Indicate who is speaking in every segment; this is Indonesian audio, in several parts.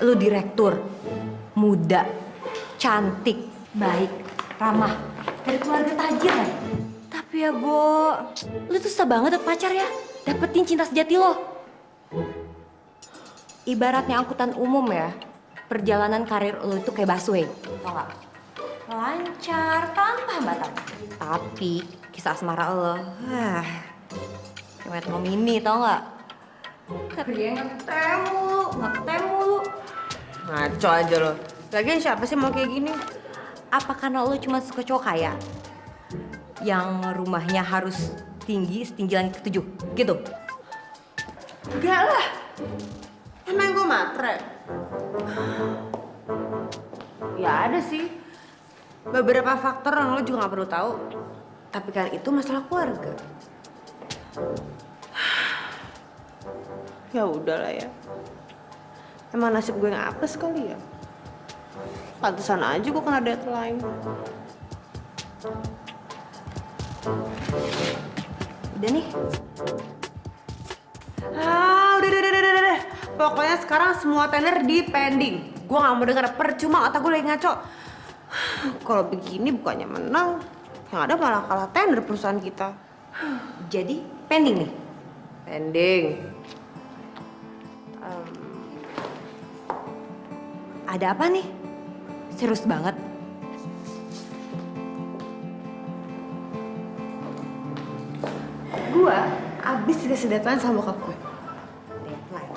Speaker 1: Lu direktur, muda, cantik, baik, ramah, dari keluarga tajir kan? Tapi ya Bo, lu tuh susah banget dapet pacar ya, dapetin cinta sejati lo. Ibaratnya angkutan umum ya, perjalanan karir lo itu kayak busway, tau gak? Lancar, tanpa hambatan. Tapi kisah asmara lo, kayak mau mini tau gak? Tapi dia nggak ketemu.
Speaker 2: Ngaco aja lo. Lagian siapa sih mau kayak gini?
Speaker 1: Apa karena lo cuma suka cowok kaya? Yang rumahnya harus tinggi, setinggi langit ketujuh, gitu?
Speaker 2: Enggak lah. Emang gue matre? Ya ada sih. Beberapa faktor yang lo juga gak perlu tahu. Tapi kan itu masalah keluarga. Ya udahlah ya. Emang nasib gue yang apes kali ya. Pantesan aja gue kena deadline.
Speaker 1: Udah nih.
Speaker 2: Udah. Pokoknya sekarang semua tender di pending. Gue gak mau denger percuma, otak gue lagi ngaco. Kalau begini bukannya menang, yang ada malah kalah tender perusahaan kita.
Speaker 1: Jadi pending nih?
Speaker 2: Pending.
Speaker 1: Ada apa nih? Serius banget?
Speaker 2: Gue abis dikasih deadline sama bokap gue.
Speaker 1: Deadline.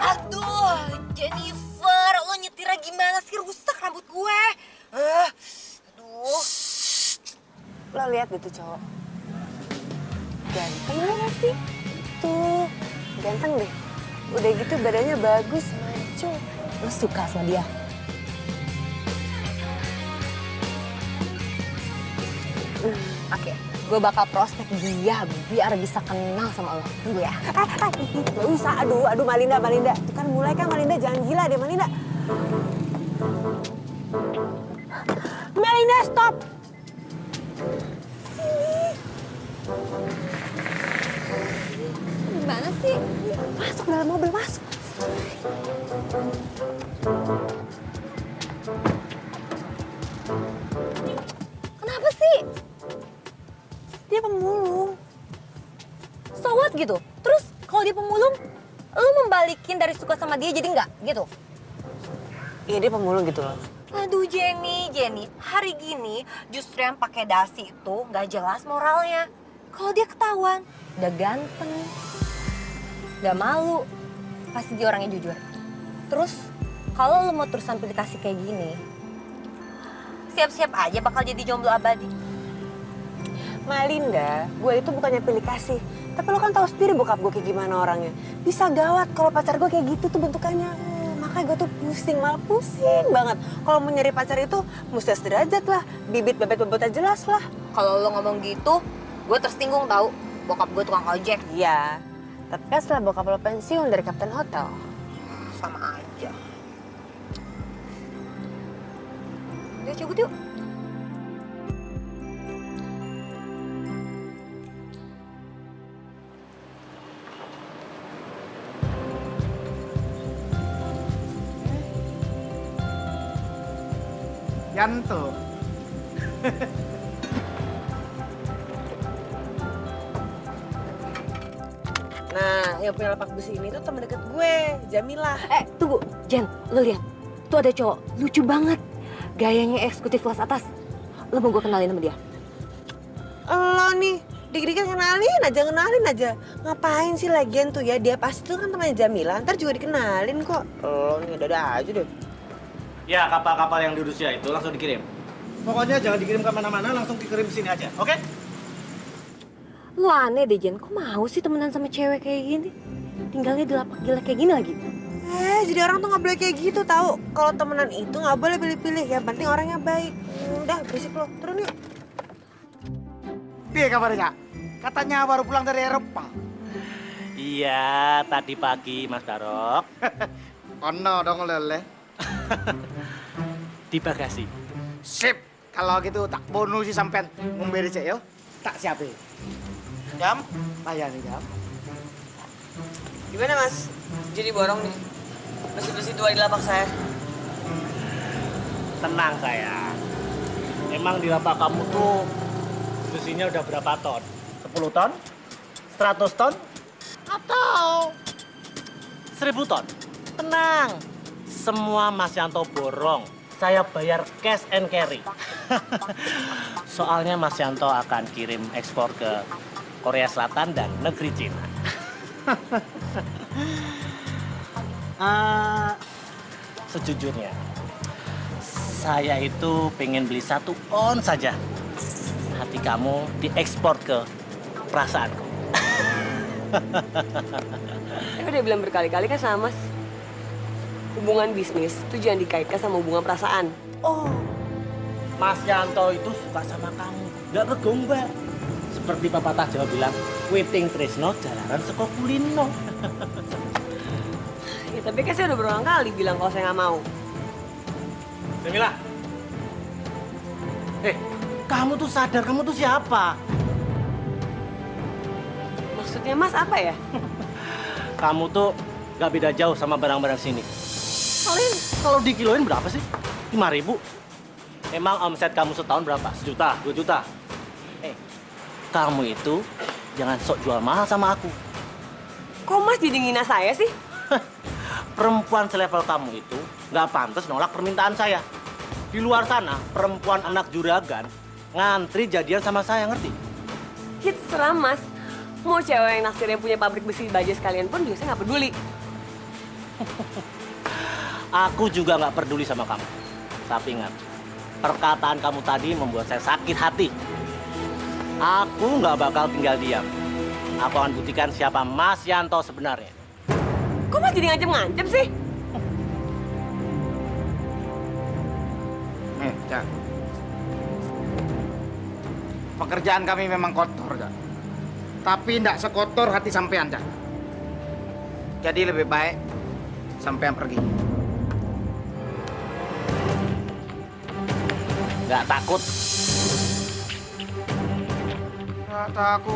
Speaker 3: Aduh, Jennifer, lo nyetirnya gimana sih? Rusak rambut gue. Aduh.
Speaker 4: Lo lihat gitu cowok. Ganteng gak sih? Tuh, ganteng deh. Udah gitu badannya bagus, maco. Lo suka sama dia? Oke, gue bakal prospek dia biar bisa kenal sama lo. Tunggu ya. Gak usah, aduh Malinda. Itu kan mulai kan Malinda, jangan gila deh Malinda. Malinda, stop! Gimana sih? Masuk dalam mobil, masuk.
Speaker 3: Kenapa sih?
Speaker 4: Dia pemulung.
Speaker 3: So what gitu? Terus kalau dia pemulung, lo membalikin dari suka sama dia jadi enggak gitu?
Speaker 4: Iya, dia pemulung gitu loh.
Speaker 3: Aduh Jenny, hari gini justru yang pakai dasi itu nggak jelas moralnya. Kalau dia ketahuan, udah ganteng, nggak malu, pasti dia orangnya jujur. Terus kalau lo mau terusan pilih kasih kayak gini, siap-siap aja bakal jadi jomblo abadi.
Speaker 4: Malinda, gue itu bukannya pilih kasih. Tapi lo kan tahu sendiri bokap gue kayak gimana orangnya. Bisa gawat kalau pacar gue kayak gitu tuh bentukannya. Makanya gue tuh pusing, malah pusing banget. Kalau mau nyari pacar itu mesti sederajat lah. Bibit bebet-bebetnya jelas lah.
Speaker 3: Kalau lo ngomong gitu, gue tersinggung tahu. Bokap gue tukang ojek.
Speaker 4: Iya, tapi kan setelah bokap lo pensiun dari kapten hotel.
Speaker 3: Sama aja. Udah cabut yuk.
Speaker 5: Yanto.
Speaker 4: Nah, yang punya lapak besi ini tuh temen deket gue, Jamilah.
Speaker 1: Tunggu, Jen, lo lihat. Tuh ada cowok, lucu banget. Gayanya eksekutif kelas atas. Lo mau gue kenalin sama dia?
Speaker 4: Lo nih, dikit-dikit kenalin aja. Ngapain sih lagian tuh ya, dia pasti tuh kan temannya Jamilah, ntar juga dikenalin kok. Lo nih ada aja deh.
Speaker 5: Ya, kapal-kapal yang di Rusia itu langsung dikirim. Pokoknya jangan dikirim ke mana-mana, langsung dikirim sini aja, oke?
Speaker 1: Lo aneh deh, Jen. Kok mau sih temenan sama cewek kayak gini? Tinggalnya di lapak gila kayak gini lagi.
Speaker 4: Jadi orang tuh nggak boleh kayak gitu tahu. Kalau temenan itu nggak boleh pilih-pilih, yang penting orangnya baik. Udah, berisik lo, turun yuk.
Speaker 5: Piye kabarnya? Katanya baru pulang dari Eropa.
Speaker 6: Iya, tadi pagi Mas Barok.
Speaker 5: Ono dong lele.
Speaker 6: Di bagasi.
Speaker 5: Sip. Kalau gitu tak bonus sih sampean ngombe dhisik yo. Tak siapin.
Speaker 6: Jam?
Speaker 5: Layani jam.
Speaker 4: Gimana mas? Jadi borong nih. Besi-besi tua di lapak saya.
Speaker 6: Tenang sayang. Emang di lapak kamu tuh besinya udah berapa ton? 10 ton? 100 ton? Atau 1000 ton? Tenang. Semua Mas Yanto borong. Saya bayar cash and carry. Soalnya Mas Yanto akan kirim ekspor ke Korea Selatan dan negeri Cina. Sejujurnya, saya itu pengen beli 1 on saja. Hati kamu diekspor ke perasaanku.
Speaker 4: Udah bilang berkali-kali kan sama mas. Hubungan bisnis itu jangan dikaitkan sama hubungan perasaan.
Speaker 6: Oh, Mas Yanto itu suka sama kamu, nggak kegombal. Seperti pepatah Jawa bilang, witing tresno jalaran saka kulino.
Speaker 4: Ya tapi kan saya udah berulang kali bilang kalau saya nggak mau.
Speaker 6: Jamila. Kamu tuh sadar kamu tuh siapa?
Speaker 4: Maksudnya mas apa ya?
Speaker 6: Kamu tuh nggak beda jauh sama barang-barang sini. Paling kalau dikiloin berapa sih? 5.000. Emang omset kamu setahun berapa? 1 juta, 2 juta? Kamu itu jangan sok jual mahal sama aku.
Speaker 4: Kok mas jadi ngina saya sih?
Speaker 6: Perempuan selevel kamu itu nggak pantas nolak permintaan saya. Di luar sana, perempuan anak juragan ngantri jadian sama saya, ngerti?
Speaker 4: Ya terserah mas. Mau cewek yang naksirnya punya pabrik besi baja sekalian pun juga saya nggak peduli.
Speaker 6: Aku juga nggak peduli sama kamu. Tapi ingat, perkataan kamu tadi membuat saya sakit hati. Aku nggak bakal tinggal diam. Aku akan buktikan siapa Mas Yanto sebenarnya.
Speaker 4: Kok mas jadi ngancem-ngancem sih?
Speaker 5: Cak. Pekerjaan kami memang kotor, Cak. Tapi tidak sekotor hati sampean, Cak. Jadi lebih baik sampean pergi.
Speaker 6: Nggak takut.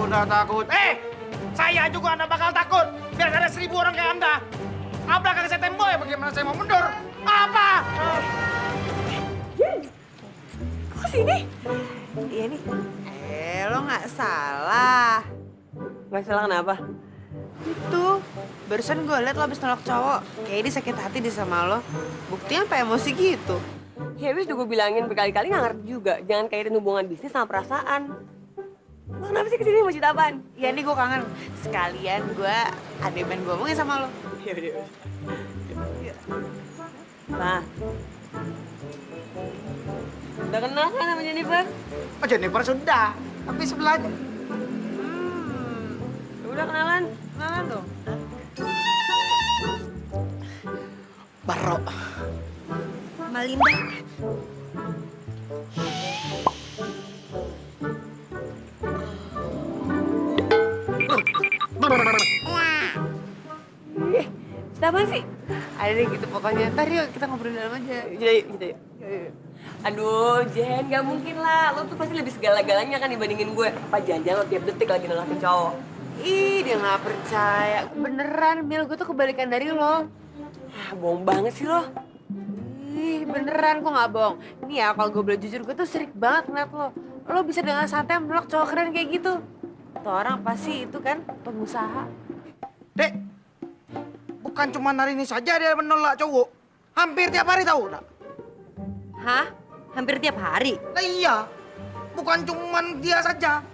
Speaker 5: Nggak takut. Saya juga anda bakal takut. Biar ada 1000 orang kayak anda. Apa kagak saya tembok ya? Bagaimana saya mau mundur? Apa?
Speaker 4: Kok sini?
Speaker 2: Iya nih. Lo nggak salah.
Speaker 4: Nggak salah kenapa?
Speaker 2: Itu, barusan gue liat lo abis nolak cowok. Kayak dia sakit hati di sama lo. Buktinya apa emosi gitu.
Speaker 4: Ya wis udah gue bilangin berkali-kali nggak ngerti juga. Jangan kaitin hubungan bisnis sama perasaan. Lo kenapa sih kesini mau cerita apaan?
Speaker 2: Iya nih gue kangen. Sekalian gue ada yang pengen gue omongin sama lo.
Speaker 4: Nah. Udah kenal kan sama Jennifer?
Speaker 5: Oh, Jennifer sudah. Tapi sebelahnya.
Speaker 4: Udah kenalan?
Speaker 2: Kenalan dong.
Speaker 5: Barok.
Speaker 3: Malinda.
Speaker 4: Siapa sih?
Speaker 2: Ada deh gitu pokoknya. Ntar yuk kita ngobrol di dalam aja.
Speaker 4: Gitu yuk. Aduh, Jen, gak mungkin lah. Lo tuh pasti lebih segala-galanya kan dibandingin gue. Apa jangan lo tiap detik lagi nolakin cowok?
Speaker 2: Ih, dia nggak percaya. Beneran, Mil. Gue tuh kebalikan dari lo.
Speaker 4: Ah, bohong banget sih lo.
Speaker 2: Ih, beneran. Gue nggak bohong. Ini ya, kalau gue boleh jujur, gue tuh sirik banget ngeliat lo. Lo bisa dengan santai menolak cowok keren kayak gitu. Tuh orang pasti itu kan pengusaha.
Speaker 5: Dek, bukan cuma hari ini saja dia menolak cowok. Hampir tiap hari tahu, nak?
Speaker 3: Hah? Hampir tiap hari?
Speaker 5: Nah iya, bukan cuma dia saja.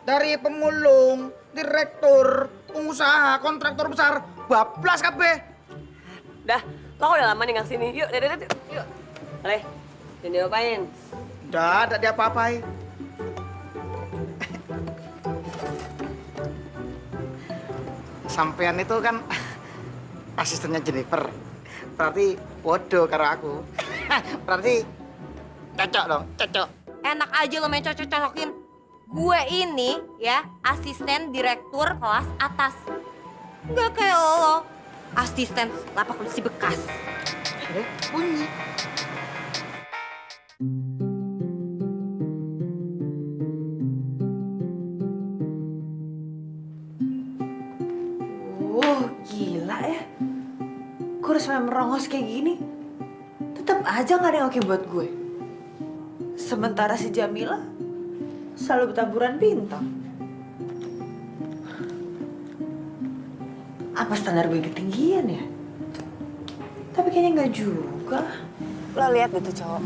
Speaker 5: Dari pemulung, direktur, pengusaha, kontraktor besar, bablas kabeh.
Speaker 4: Dah, lo udah lama nih nggak kesini. Yuk, yuk. Oleh, jangan diapain.
Speaker 5: Udah, ada dia apa-apain. Sampean itu kan asistennya Jennifer. Berarti bodoh karo aku. Berarti cocok dong, cocok.
Speaker 3: Enak aja lo main cocok-cocokin. Gue ini ya asisten direktur kelas atas. Nggak kayak lo, asisten lapak besi bekas.
Speaker 5: Bunyi.
Speaker 2: sampai merongos kayak gini, tetap aja gak ada yang oke buat gue. Sementara si Jamila selalu bertaburan bintang. Apa standar gue ketinggian ya? Tapi kayaknya nggak juga.
Speaker 4: Lo lihat deh tuh cowok.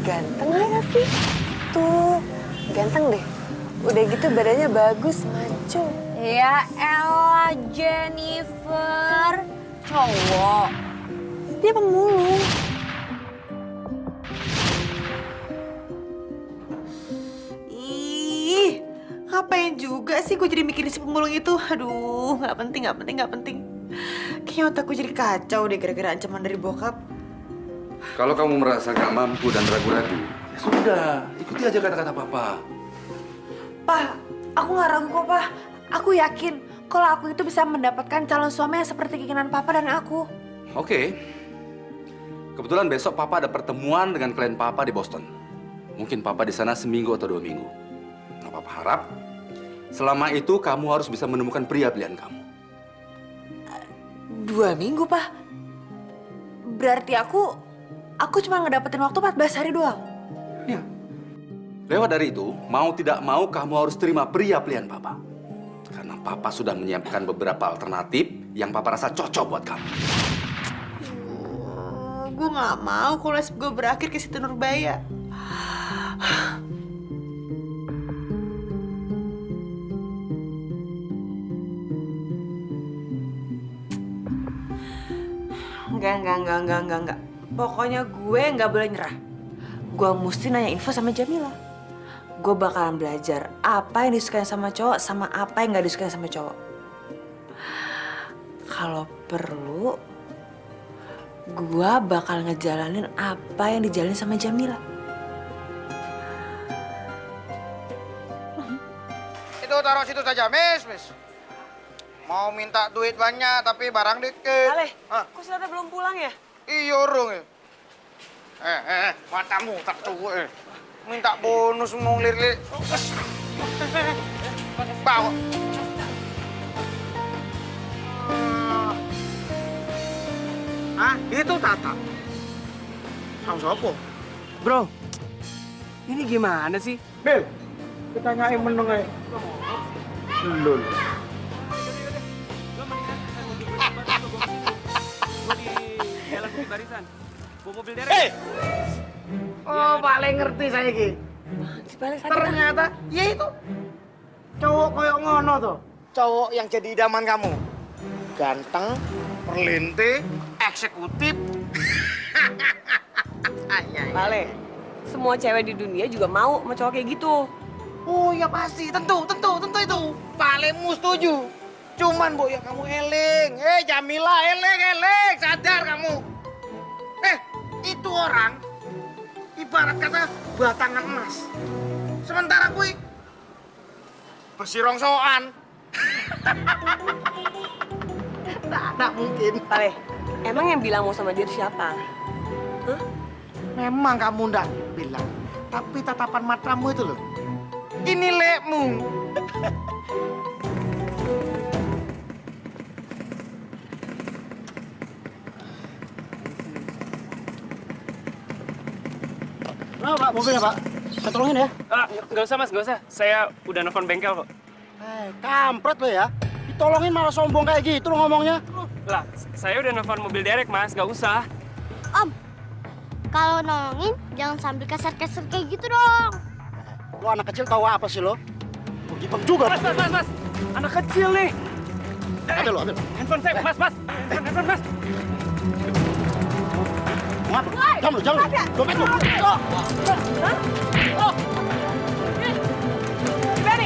Speaker 4: Ganteng gak sih? Tuh, ganteng deh. Udah gitu badannya bagus, maco.
Speaker 3: Ya elah Jennifer, cowok.
Speaker 4: Dia pemulung.
Speaker 2: Ih, ngapain juga sih gue jadi mikirin si pemulung itu? Aduh, nggak penting. Kayaknya otak gue jadi kacau deh gara-gara ancaman dari bokap.
Speaker 7: Kalau kamu merasa gak mampu dan ragu-ragu, ya sudah, ikuti aja kata-kata Papa.
Speaker 2: Pak, aku nggak ragu kok, Pak. Aku yakin kalau aku itu bisa mendapatkan calon suami yang seperti keinginan Papa dan aku.
Speaker 7: Oke. Kebetulan besok Papa ada pertemuan dengan klien Papa di Boston. Mungkin Papa di sana seminggu atau 2 minggu. Nah, Papa harap selama itu kamu harus bisa menemukan pria pilihan kamu.
Speaker 2: 2 minggu, Pak. Berarti aku cuma ngedapetin waktu 14 hari doang.
Speaker 7: Ya. Lewat dari itu, mau tidak mau kamu harus terima pria pilihan Papa. Karena Papa sudah menyiapkan beberapa alternatif yang Papa rasa cocok buat kamu.
Speaker 2: Gue nggak mau kalau gue berakhir ke situ Nurbaya. Enggak. Pokoknya gue nggak boleh nyerah. Gue mesti nanya info sama Jamila. Gue bakalan belajar apa yang disukain sama cowok sama apa yang nggak disukain sama cowok. Kalau perlu, gue bakal ngejalanin apa yang dijalanin sama Jamila.
Speaker 5: Itu taruh situ saja, Miss. Mau minta duit banyak tapi barang dikit.
Speaker 4: Ale,
Speaker 5: Hah?
Speaker 4: kok Silata belum pulang ya?
Speaker 5: Iya, urung ya. Matamu tak cukup. Minta bonus mau lirik. Bawa. Itu Tata. Sama siapa?
Speaker 8: Bro, ini gimana sih?
Speaker 5: Bel, kita nyai meneng aja. Lul.
Speaker 8: Gue di jalan Bukit Barisan. Bawa mobil derek.
Speaker 5: Oh, paling ngerti saya Ki. Ternyata, ya itu. Cowok koyok ngono tuh. Cowok yang jadi idaman kamu. Ganteng, perlinti, eksekutif.
Speaker 4: Ale, semua cewek di dunia juga mau sama cowok kayak gitu.
Speaker 5: Oh ya pasti, tentu itu. Palingmu setuju. Cuman Bu, ya kamu eling. Jamila, eling, sadar kamu. Itu orang ibarat kata batangan emas. Sementara kui besi rongsokan. Tak mungkin.
Speaker 4: Ale, emang yang bilang mau sama dia itu siapa? Hah?
Speaker 5: Memang kamu ndak bilang, tapi tatapan matamu itu loh. Ini lekmu.
Speaker 6: Pak, mobilnya Pak. Saya tolongin ya.
Speaker 8: Nggak usah mas, nggak usah. Saya udah nelfon bengkel kok.
Speaker 6: Kampret lo ya. Ditolongin malah sombong kayak gitu lo ngomongnya.
Speaker 8: Lah, saya udah nelfon mobil derek mas, nggak usah.
Speaker 9: Om, kalau nolongin jangan sambil kasar-kasar kayak gitu dong.
Speaker 6: Lo anak kecil tahu apa sih lo? Begitu juga.
Speaker 8: Mas. Anak kecil nih.
Speaker 6: Ambil.
Speaker 8: Handphone saya, mas. Handphone mas.
Speaker 6: Jangan lo. Dompet lo.
Speaker 4: Berani?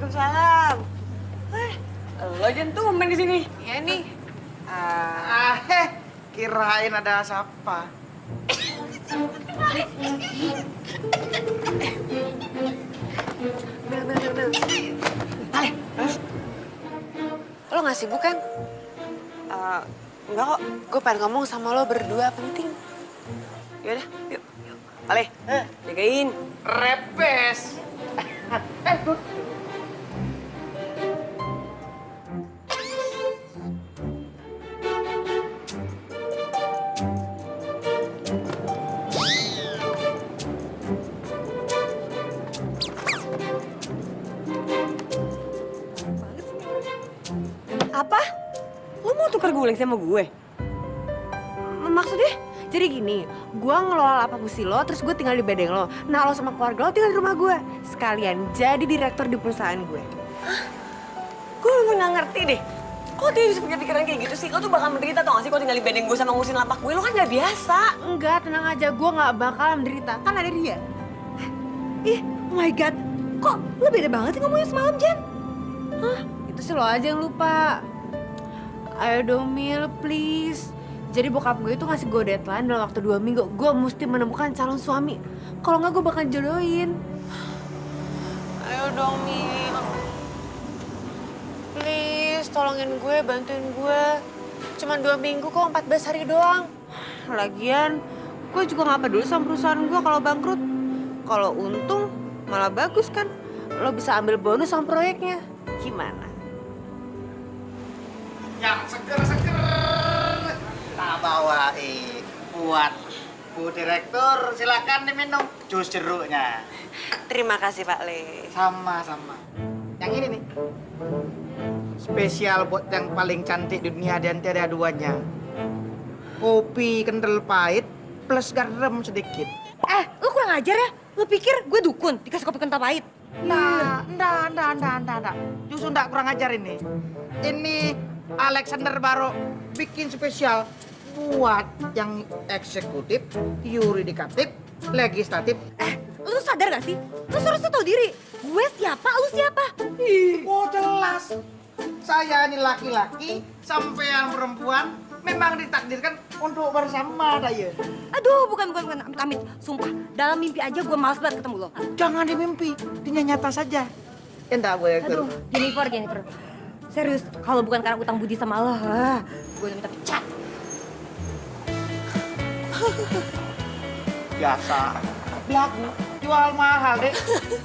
Speaker 4: Waalaikumsalam. Lo aja tuh main di sini.
Speaker 2: Iya nih.
Speaker 5: Kirain ada siapa.
Speaker 4: Bel. Lo nggak sibuk kan? Enggak kok, gue pengen ngomong sama lo berdua, penting. Yaudah, yuk. Ale, jagain.
Speaker 5: Repes. Dur.
Speaker 2: Apa? Lu mau tukar guling sama gue? Maksudnya? Jadi gini, gue ngelola apa pusi lo, terus gue tinggal di bedeng lo. Nah, lo sama keluarga lo tinggal di rumah gue. Sekalian jadi direktur di perusahaan gue.
Speaker 4: Gue bener nggak ngerti deh. Kok dia bisa punya pikiran kayak gitu sih? Lo tuh bakal menderita tau gak sih kalau tinggal di bedeng gue sama ngurusin lapak gue? Lo kan nggak biasa.
Speaker 2: Enggak, tenang aja. Gue nggak bakal menderita. Kan ada dia. Ih, oh my God. Kok lo beda banget sih ngomongnya semalam, Jen? Hah? Itu sih lo aja yang lupa. Ayo dong, Mil, please. Jadi bokap gue itu ngasih gue deadline dalam waktu 2 minggu. Gue mesti menemukan calon suami. Kalau nggak, gue bakal jodohin.
Speaker 4: Ayo dong, Mil. Please, tolongin gue, bantuin gue. Cuman 2 minggu kok, 14 hari doang.
Speaker 2: Lagian, gue juga nggak peduli sama perusahaan gue kalau bangkrut. Kalau untung, malah bagus kan. Lo bisa ambil bonus sama proyeknya. Gimana?
Speaker 5: Yang seger-seger. Tak bawain. Buat Bu Direktur, silakan diminum jus jeruknya.
Speaker 4: Terima kasih, Pak Le.
Speaker 5: Sama-sama. Yang ini nih. Spesial buat yang paling cantik di dunia dan tiada duanya. Kopi kental pahit plus garam sedikit.
Speaker 3: Lu kurang ajar ya? Lu pikir gue dukun dikasih kopi kental pahit?
Speaker 5: Nggak. Justru nggak kurang ajar ini. Ini Alexander Baro bikin spesial buat yang eksekutif, yuridikatif, legislatif.
Speaker 3: Lu tuh sadar gak sih? Lu seharusnya tahu diri. Gue siapa, lu siapa?
Speaker 5: Oh jelas. Saya ini laki-laki, sampean perempuan, memang ditakdirkan untuk bersama, Daya.
Speaker 3: Aduh, bukan, amit. Sumpah, dalam mimpi aja gue males banget ketemu lo.
Speaker 5: Jangan di mimpi, dunia nyata saja. Enggak boleh.
Speaker 3: Aduh, Jennifer. Serius, kalau bukan karena utang budi sama lo, gue udah minta pecat.
Speaker 5: Biasa. Belagu, jual mahal deh.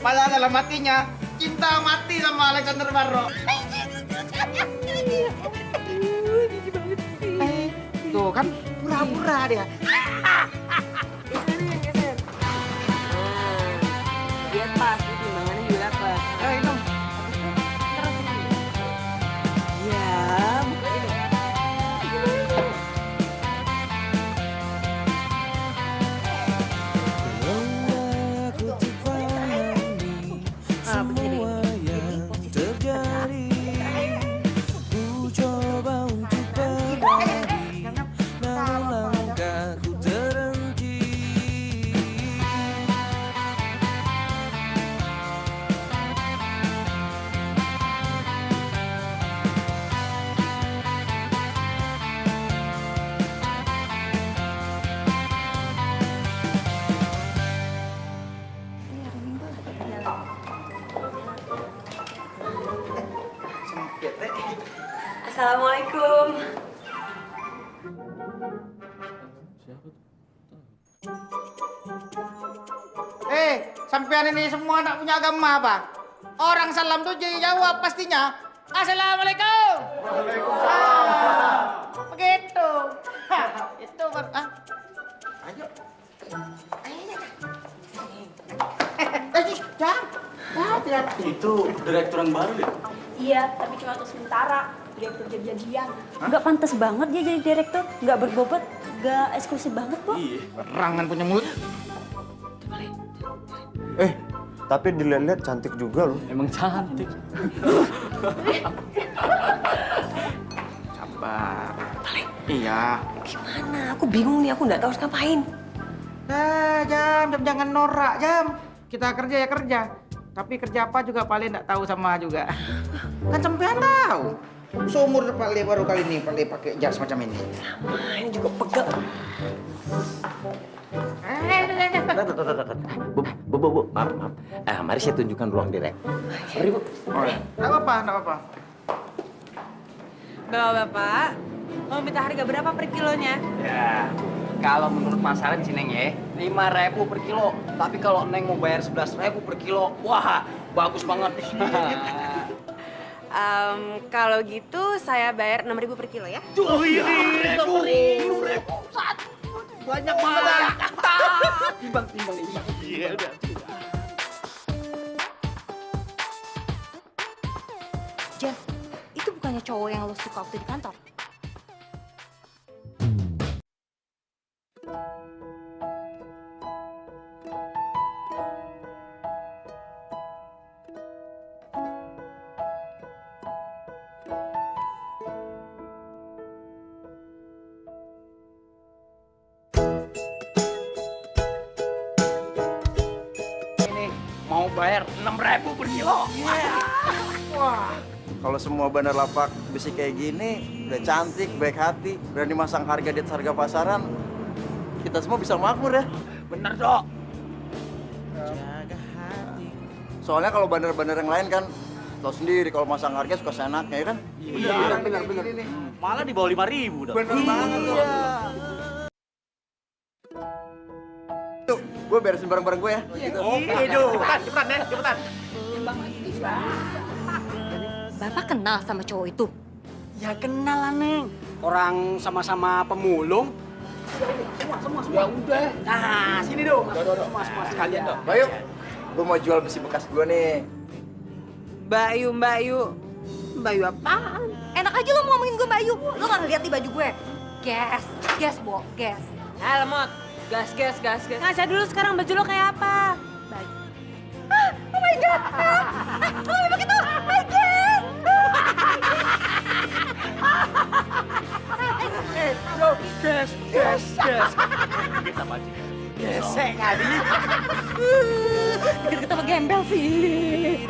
Speaker 5: Padahal dalam hatinya, cinta mati sama Alexander Barro. Tuh kan, pura-pura dia.
Speaker 4: Geser. Lihat pas, timbangannya juga dapat.
Speaker 5: Ini.
Speaker 4: Ya, Assalamualaikum.
Speaker 5: Sampean ini semua anak punya agama apa? Orang salam tuh jawab pastinya. Assalamualaikum. Waalaikumsalam. Begitu. Itu ayo. Jangan. Hati-hati.
Speaker 6: Itu direktur yang baru ya?
Speaker 10: Iya, tapi cuma untuk sementara. Direktur jadi-jadian. Nggak pantas banget dia jadi direktur. Nggak berbobot, nggak eksklusif banget kok.
Speaker 6: Iya.
Speaker 5: Berangan punya mulut.
Speaker 11: Tapi dilihat-lihat cantik juga loh.
Speaker 6: Emang cantik.
Speaker 5: Sabar. Iya.
Speaker 2: Gimana? Aku bingung nih, aku nggak tahu harus ngapain.
Speaker 5: Jam, jangan norak, Jam. Kita kerja ya kerja. Tapi kerja apa juga paling nggak tahu sama juga. Kan sampean tahu. Seumur Pak Le baru kali ini Pak Le pakai jas macam ini.
Speaker 4: Sama, ini juga pegel.
Speaker 12: Bu, maaf. Mari saya tunjukkan ruang direct. Mari, Bu.
Speaker 5: Nggak apa-apa.
Speaker 2: Bapak-bapak, mau minta harga berapa per kilonya?
Speaker 12: Ya, kalau menurut pasaran sih Neng ya, 5.000 per kilo. Tapi kalau Neng mau bayar 11.000 per kilo, wah bagus banget.
Speaker 2: Kalau gitu saya bayar 6.000 per kilo ya.
Speaker 12: Banyak banget. Timbang. Iya, udah.
Speaker 3: Jen, itu bukannya cowok yang lo suka waktu di kantor?
Speaker 12: Ini mau bayar 6.000 per kilo.
Speaker 11: Wah, kalau semua bandar lapak besi kayak gini, udah cantik, baik hati, berani masang harga di atas harga pasaran, kita semua bisa makmur ya.
Speaker 12: Bener, Dok.
Speaker 11: Soalnya kalau bandar-bandar yang lain kan, tau sendiri kalau masang harga suka seenaknya ya kan?
Speaker 12: Iya, bener. Malah di bawah 5.000, Dok.
Speaker 11: Bener banget tuh. Tuh, gue beresin barang-barang gue ya.
Speaker 12: Oke, cepetan.
Speaker 3: Bapak kenal sama cowok itu?
Speaker 6: Ya kenal lah, Neng. Orang sama-sama pemulung. Semua. Ya udah. Nah, sini dong. Semua sekalian dong.
Speaker 11: Bayu, gue mau jual besi bekas gue nih.
Speaker 2: Mbak Yu apaan?
Speaker 3: Enak aja lo ngomongin gue Mbak Ayu. Lo gak ngeliat di baju gue? Gas, Bo, gas.
Speaker 2: Lemot, gas. Ngaca dulu sekarang baju lo kayak apa?
Speaker 3: Oh my God! Lo yang pakai tuh! My gas!
Speaker 6: Gas. Sama aja. Gesek kali.
Speaker 3: Deket-deket sama gembel sih.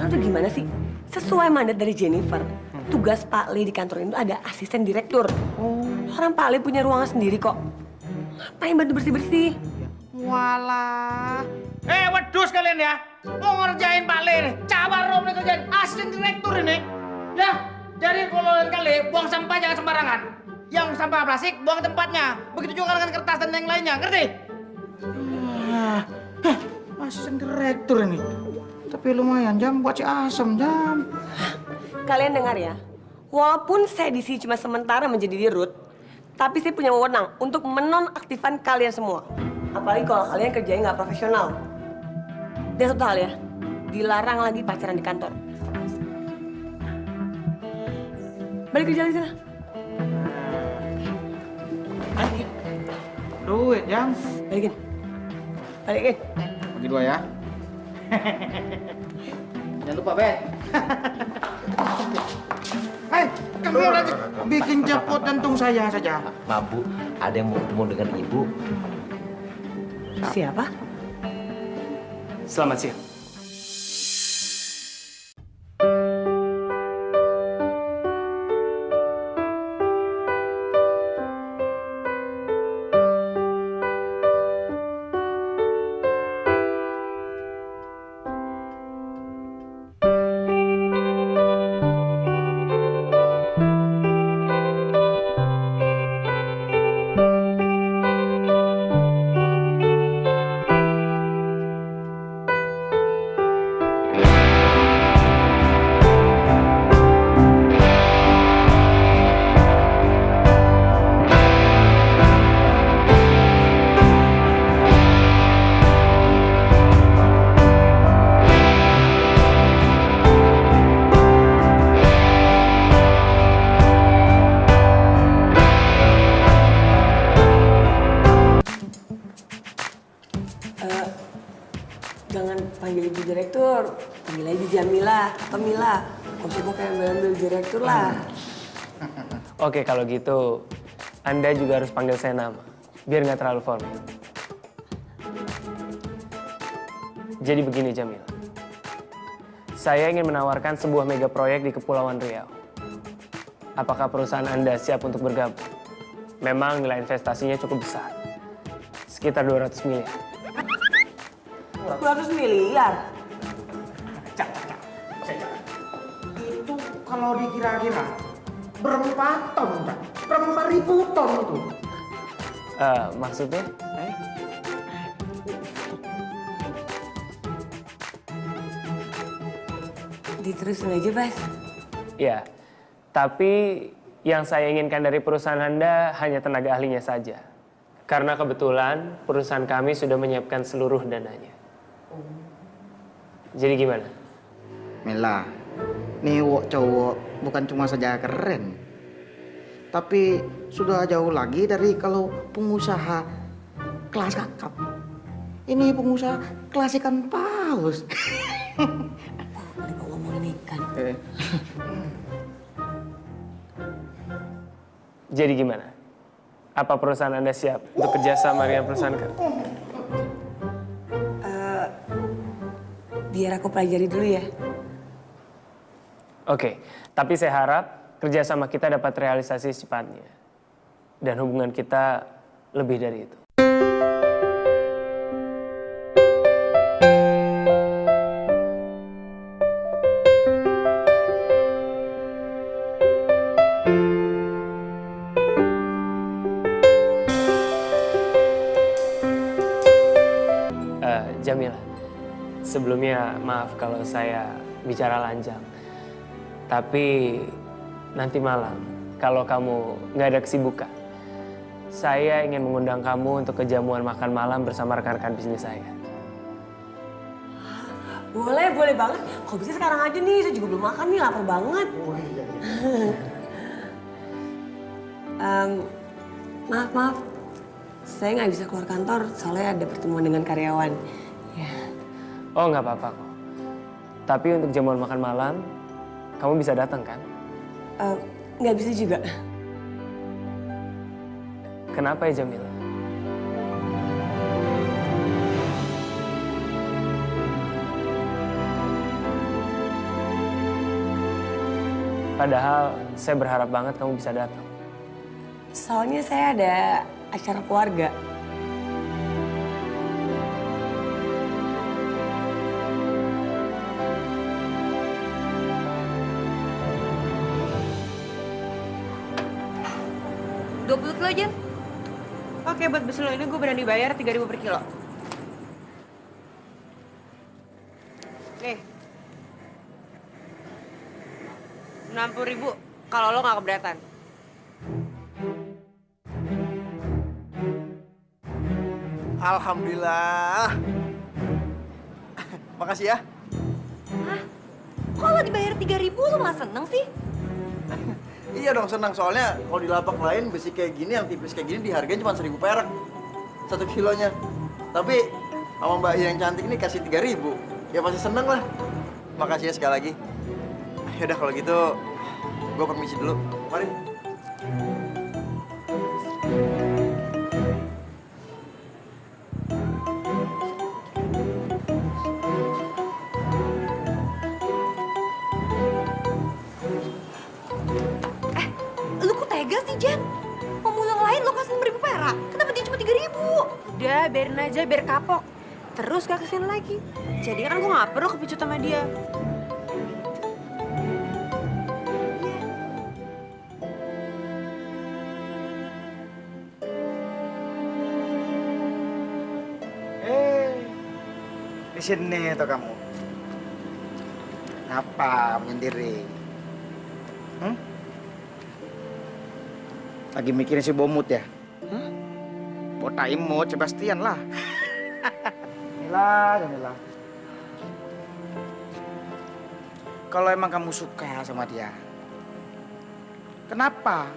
Speaker 4: Lo tuh gimana sih? Sesuai mandat dari Jennifer, tugas Pak Le di kantor itu ada asisten direktur. Orang Pak Le punya ruangan sendiri kok. Ngapain bantu bersih-bersih?
Speaker 5: Walah. Wedus kalian ya. Mau ngerjain Pak Le nih. Cabar dong nih kerjaan asisten direktur ini. Ya, jadi kalau kalian buang sampah jangan sembarangan. Yang sampah plastik buang tempatnya. Begitu juga dengan kertas dan yang lainnya, ngerti? Asisten direktur ini. Tapi lumayan jam buat si asem jam.
Speaker 4: Kalian dengar ya, walaupun saya di sini cuma sementara menjadi dirut, tapi saya punya wewenang untuk menonaktifkan kalian semua. Apalagi kalau kalian kerjanya nggak profesional. Dan satu hal ya, dilarang lagi pacaran di kantor. Balik kerja di sana.
Speaker 5: Duit jam.
Speaker 4: Balikin.
Speaker 5: Bagi 2 ya. Jangan lupa, Ben. Hei, kamu lagi bikin jepot jantung saya saja.
Speaker 12: Maaf, Bu, ada yang mau ketemu dengan Ibu.
Speaker 4: Siapa?
Speaker 6: Selamat siang.
Speaker 4: Direktur, panggil aja Jamila atau Mila. Kok sibuk kayak ambil direktur lah.
Speaker 13: Oke, kalau gitu Anda juga harus panggil saya nama, biar nggak terlalu formal. Jadi begini Jamila, saya ingin menawarkan sebuah mega proyek di Kepulauan Riau. Apakah perusahaan Anda siap untuk bergabung? Memang nilai investasinya cukup besar, sekitar 200 miliar.
Speaker 4: 200 miliar?
Speaker 5: Itu kalau dikira-kira berempat ton, Cak. Berempat ribu ton itu.
Speaker 13: Maksudnya?
Speaker 4: Diterusin aja, Bas.
Speaker 13: Ya, tapi yang saya inginkan dari perusahaan Anda hanya tenaga ahlinya saja. Karena kebetulan perusahaan kami sudah menyiapkan seluruh dananya. Jadi gimana?
Speaker 5: Mela, nih cowok bukan cuma saja keren, tapi sudah jauh lagi dari kalau pengusaha kelas kakap. Ini pengusaha kelas ikan paus.
Speaker 4: Kalau ngomongin ikan.
Speaker 13: Jadi gimana? Apa perusahaan Anda siap untuk kerjasama dengan perusahaan kami?
Speaker 4: Biar aku pelajari dulu ya.
Speaker 13: Oke, tapi saya harap kerjasama kita dapat realisasi secepatnya. Dan hubungan kita lebih dari itu. Jamila, sebelumnya maaf kalau saya bicara lanjang. Tapi nanti malam, kalau kamu nggak ada kesibukan, saya ingin mengundang kamu untuk kejamuan makan malam bersama rekan-rekan bisnis saya.
Speaker 4: Boleh banget. Kalau bisa sekarang aja nih, saya juga belum makan nih, lapar banget. Maaf. Saya nggak bisa keluar kantor, soalnya ada pertemuan dengan karyawan. Ya.
Speaker 13: Oh, nggak apa-apa kok. Tapi untuk jamuan makan malam, kamu bisa datang kan?
Speaker 4: Nggak bisa juga.
Speaker 13: Kenapa ya, Jamila? Padahal saya berharap banget kamu bisa datang.
Speaker 4: Soalnya saya ada acara keluarga.
Speaker 2: $20 kilo, Jen. Oke, buat besi lo ini gue berani bayar 3.000 per kilo. Nih. 60.000 kalau lo nggak keberatan.
Speaker 11: Alhamdulillah. Makasih ya.
Speaker 3: Hah? Kok lo dibayar 3.000 lo malah seneng sih?
Speaker 11: Iya dong senang, soalnya kalau di lapak lain besi kayak gini, yang tipis kayak gini dihargain cuma 1.000 perak 1 kilonya. Tapi sama Mbak yang cantik ini kasih 3.000. Ya pasti seneng lah. Makasih ya sekali lagi. Yaudah kalau gitu, gue permisi dulu. Mari.
Speaker 3: Lu kok tega sih, Jen? Pemulung lain lo kasih 6.000 perak. Kenapa dia cuma 3.000?
Speaker 2: Udah, biarin aja, biar kapok. Terus gak kesini lagi. Jadi kan gue gak perlu kepicut sama dia.
Speaker 5: Di sini tuh kamu. Apa menyendiri? Lagi mikirin si Bomut ya? Bota imut, Sebastian lah. Jamila. Kalau emang kamu suka sama dia, kenapa?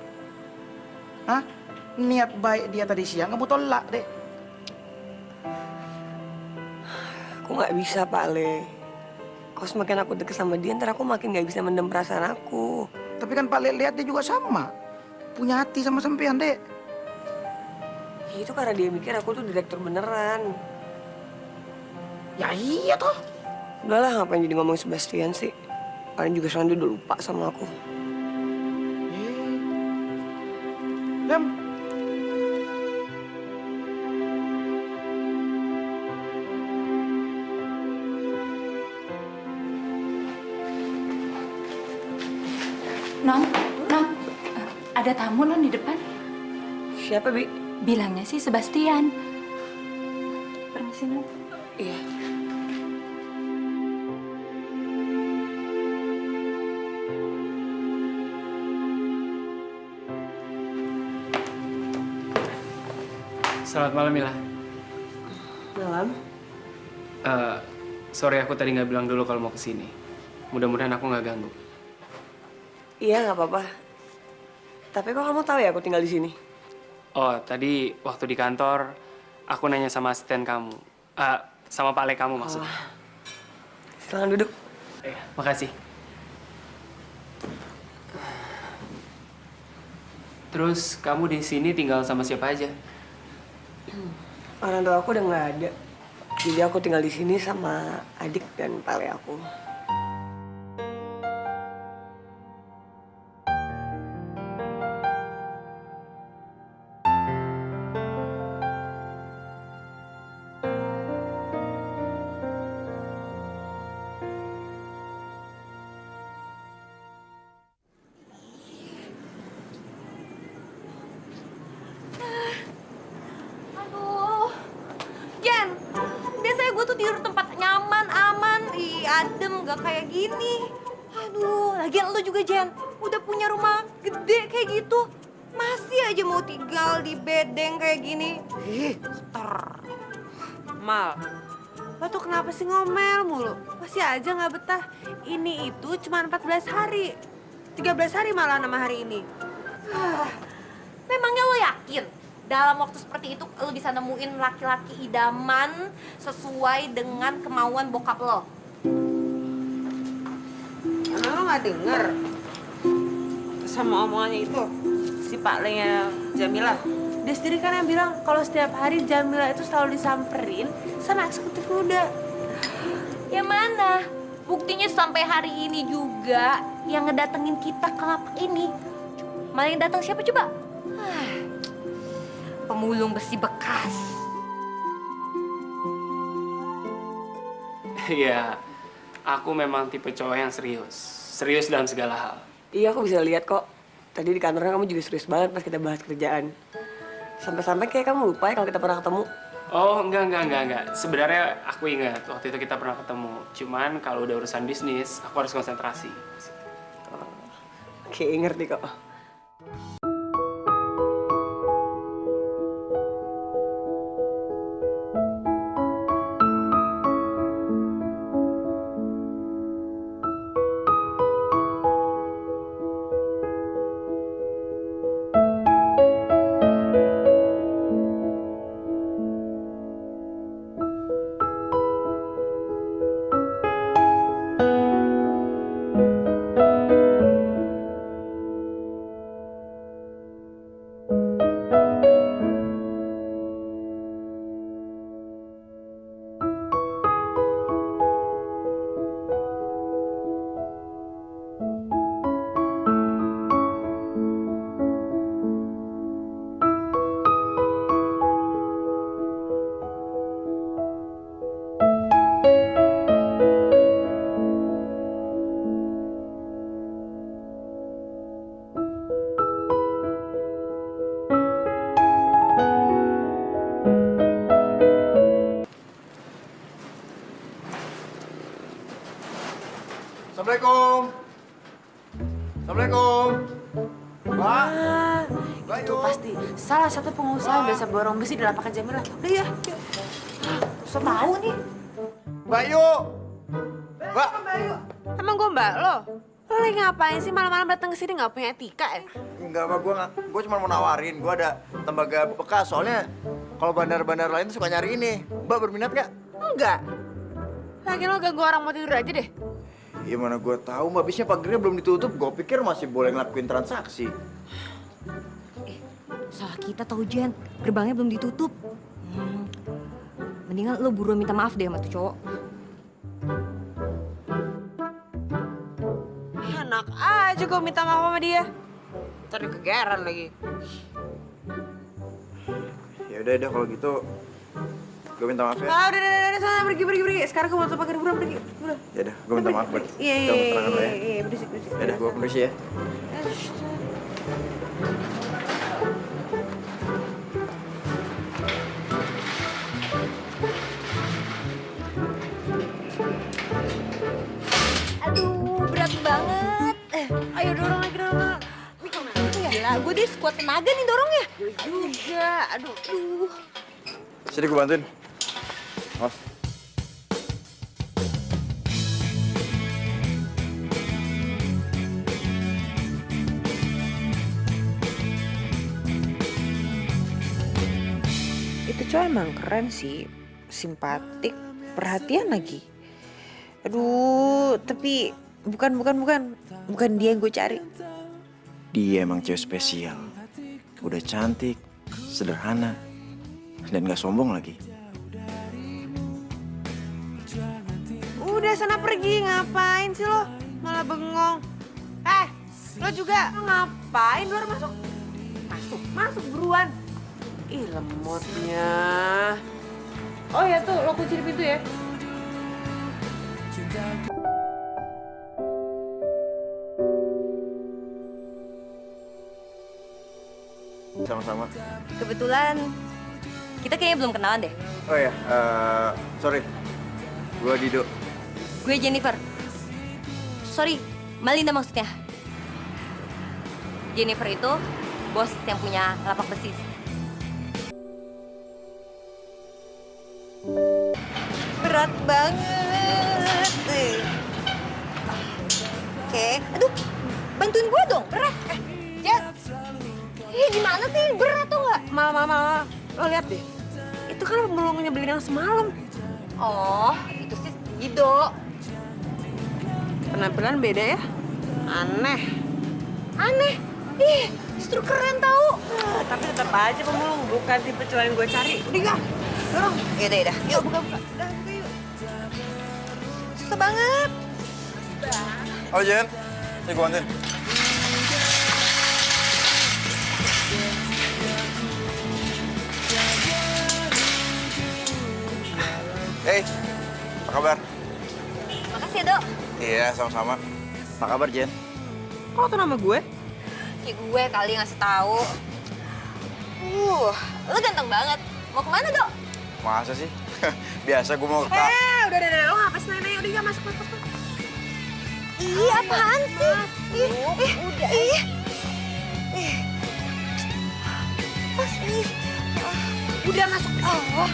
Speaker 5: Niat baik dia tadi siang kamu tolak, Dek.
Speaker 4: Aku nggak bisa, Pak Le. Kalau semakin aku deket sama dia, ntar aku makin gak bisa mendem perasaan aku.
Speaker 5: Tapi kan Pak lihat dia juga sama. Punya hati sama sampean, Dek.
Speaker 4: Itu karena dia mikir aku tuh direktur beneran.
Speaker 5: Ya iya toh.
Speaker 4: Udahlah, ngapain jadi ngomong Sebastian sih? Paling juga sekarang dia udah lupa sama aku.
Speaker 5: Dem.
Speaker 10: Nong, ada tamu non di depan.
Speaker 4: Siapa, Bi?
Speaker 10: Bilangnya sih Sebastian. Permisi, Non.
Speaker 4: Iya.
Speaker 13: Selamat malam, Mila.
Speaker 4: Malam.
Speaker 13: Sorry aku tadi nggak bilang dulu kalau mau kesini. Mudah-mudahan aku nggak ganggu.
Speaker 4: Iya, nggak apa-apa. Tapi kok kamu tahu ya aku tinggal di sini?
Speaker 13: Oh, tadi waktu di kantor, aku nanya sama asisten kamu. Sama Pak Le kamu maksudnya.
Speaker 4: Silakan duduk.
Speaker 13: Makasih. Terus kamu di sini tinggal sama siapa aja?
Speaker 4: Orang tua aku udah nggak ada. Jadi aku tinggal di sini sama adik dan pale aku.
Speaker 3: Adem, gak kayak gini. Aduh, lagian lo juga, Jen. Udah punya rumah gede kayak gitu. Masih aja mau tinggal di bedeng kayak gini. Ih, kotor.
Speaker 2: Mal, lo tuh kenapa sih ngomel mulu? Masih aja gak betah. Ini itu cuma 14 hari. 13 hari malah nama hari ini.
Speaker 3: Memangnya lo yakin? Dalam waktu seperti itu lo bisa nemuin laki-laki idaman sesuai dengan kemauan bokap lo?
Speaker 2: Emang lo gak denger sama omongannya itu si Pak Le-nya Jamila? Dia sendiri kan yang bilang kalau setiap hari Jamila itu selalu disamperin sama eksekutif muda.
Speaker 3: Ya mana? Buktinya sampai hari ini juga yang ngedatengin kita ke lapak ini. Malah yang datang siapa coba? Pemulung besi bekas.
Speaker 13: Iya, aku memang tipe cowok yang serius. Serius dalam segala hal.
Speaker 4: Iya, aku bisa lihat kok. Tadi di kantornya kamu juga serius banget pas kita bahas kerjaan. Sampai-sampai kayak kamu lupa ya kalau kita pernah ketemu.
Speaker 13: Oh, enggak. Sebenarnya aku ingat waktu itu kita pernah ketemu. Cuman kalau udah urusan bisnis, aku harus konsentrasi.
Speaker 4: Oke, ngerti kok.
Speaker 11: Assalamualaikum. Assalamualaikum. Mbak.
Speaker 2: Itu pasti salah satu pengusaha yang biasa borong besi di lapangan Jamila. Udah ya, yuk. So tahu nih.
Speaker 11: Mbak Yu. Mbak.
Speaker 2: Emang gue mbak lo? Lo lagi ngapain sih malam-malam datang ke sini nggak punya etika ya?
Speaker 11: Enggak, Mbak. Gue cuma mau nawarin. Gue ada tembaga bekas. Soalnya kalau bandar-bandar lain tuh suka nyari ini. Mbak berminat nggak?
Speaker 2: Enggak. Lagi lo ganggu orang mau tidur aja deh.
Speaker 11: Ya mana gue tahu, Mbak. Bisnya pagernya belum ditutup. Gue pikir masih boleh ngelakuin transaksi.
Speaker 1: Salah kita tahu Jen, gerbangnya belum ditutup. Mendingan lo buru minta maaf deh sama tuh cowok.
Speaker 2: Enak aja gue minta maaf sama dia. Ntar dia kegeran lagi.
Speaker 11: Ya udah kalau gitu gue minta maaf ya.
Speaker 2: Ah, udah, sana pergi. Sekarang gue mau pakai buruan pergi. Udah.
Speaker 11: Ya udah, gue minta maaf buat
Speaker 2: Iya,
Speaker 11: keterangan lo ya.
Speaker 2: iya, berisik.
Speaker 11: Ya udah, gue permisi ya.
Speaker 3: Aduh, berat banget.
Speaker 2: Ayo dorong lagi.
Speaker 3: Gila, gue deh sekuat tenaga nih dorongnya.
Speaker 2: Gue juga, aduh.
Speaker 11: Sini gue bantuin. Mas.
Speaker 2: Itu cowok emang keren sih, simpatik, perhatian lagi. Aduh, tapi bukan dia yang gue cari.
Speaker 11: Dia emang cewek spesial. Udah cantik, sederhana, dan gak sombong lagi.
Speaker 2: Udah sana pergi, ngapain sih lo? Malah bengong. Lo juga ngapain luar masuk? Masuk buruan. Ih, lemotnya. Oh ya tuh, lo kunci di pintu ya.
Speaker 11: Sama-sama.
Speaker 1: Kebetulan kita kayaknya belum kenalan deh.
Speaker 11: Oh ya, sorry. Gue Dido.
Speaker 1: Gue Jennifer. Sorry, Malinda maksudnya. Jennifer itu bos yang punya lapak besi.
Speaker 3: Berat banget. Oke, aduh, bantuin gue dong, berat. Jet. Gimana sih, berat tuh nggak?
Speaker 2: Mama, lo lihat deh. Itu kan belum nyebelin yang semalam.
Speaker 3: Oh, itu sih Dido.
Speaker 2: Penampilan beda ya? Aneh.
Speaker 3: Ih, justru keren tau.
Speaker 2: Tapi tetap aja pemulung, bukan tipe cowok yang gue cari. Udah gak? Dorong.
Speaker 3: Yaudah. Yuk, buka.
Speaker 2: Udah, buka yuk.
Speaker 3: Susah banget.
Speaker 11: Oh Jen, gue bantuin. Hey, apa kabar?
Speaker 3: Makasih ya, Dok.
Speaker 11: Iya, sama-sama. Apa kabar, Jen?
Speaker 2: Kok tau nama gue?
Speaker 3: Ya gue kali ngasih tahu. Lo ganteng banget. Mau kemana, Dok?
Speaker 11: Masa sih? Biasa gue mau ke...
Speaker 2: Udah. Lo ngapa sih nanya? Udah gak masuk.
Speaker 3: Ih, apaan sih?
Speaker 2: Udah. Udah masuk. Oh.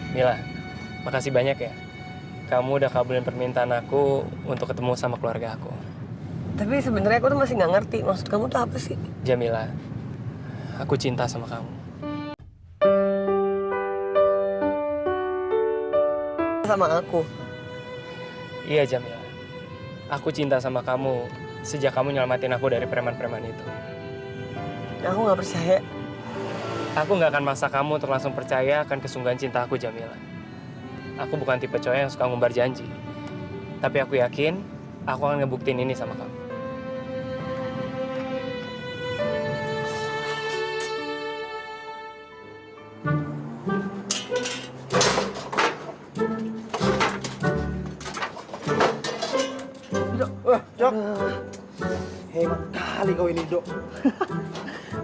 Speaker 13: Mila, makasih banyak ya. Kamu udah kabulin permintaan aku untuk ketemu sama keluarga aku.
Speaker 4: Tapi sebenarnya aku tuh masih nggak ngerti maksud kamu tuh apa sih?
Speaker 13: Jamila, aku cinta sama kamu.
Speaker 4: Sama aku?
Speaker 13: Iya Jamila, aku cinta sama kamu sejak kamu nyelamatin aku dari preman-preman itu.
Speaker 4: Aku nggak percaya.
Speaker 13: Aku nggak akan maksa kamu untuk langsung percaya akan kesungguhan cinta aku, Jamila. Aku bukan tipe cowok yang suka ngumbar janji. Tapi aku yakin, aku akan ngebuktiin ini sama kamu.
Speaker 5: Wah, Jok. Hebat kali kau ini, Dok.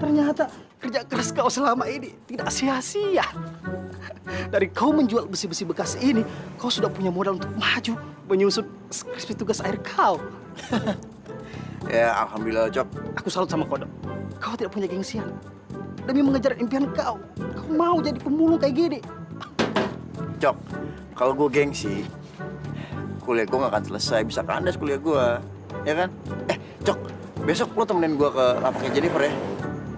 Speaker 5: Ternyata kerja keras kau selama ini tidak sia-sia. Dari kau menjual besi-besi bekas ini, kau sudah punya modal untuk maju menyusun skripsi tugas akhir kau.
Speaker 11: Ya, alhamdulillah, Jok.
Speaker 5: Aku salut sama kau, Dok. Kau tidak punya gengsian. Demi mengejar impian kau mau jadi pemulung kayak gini.
Speaker 11: Jok, kalau gue gengsi, kuliah gue gak akan selesai, bisa kandas kuliah gue, ya kan? Cok, besok lo temenin gue ke lapaknya Jennifer ya.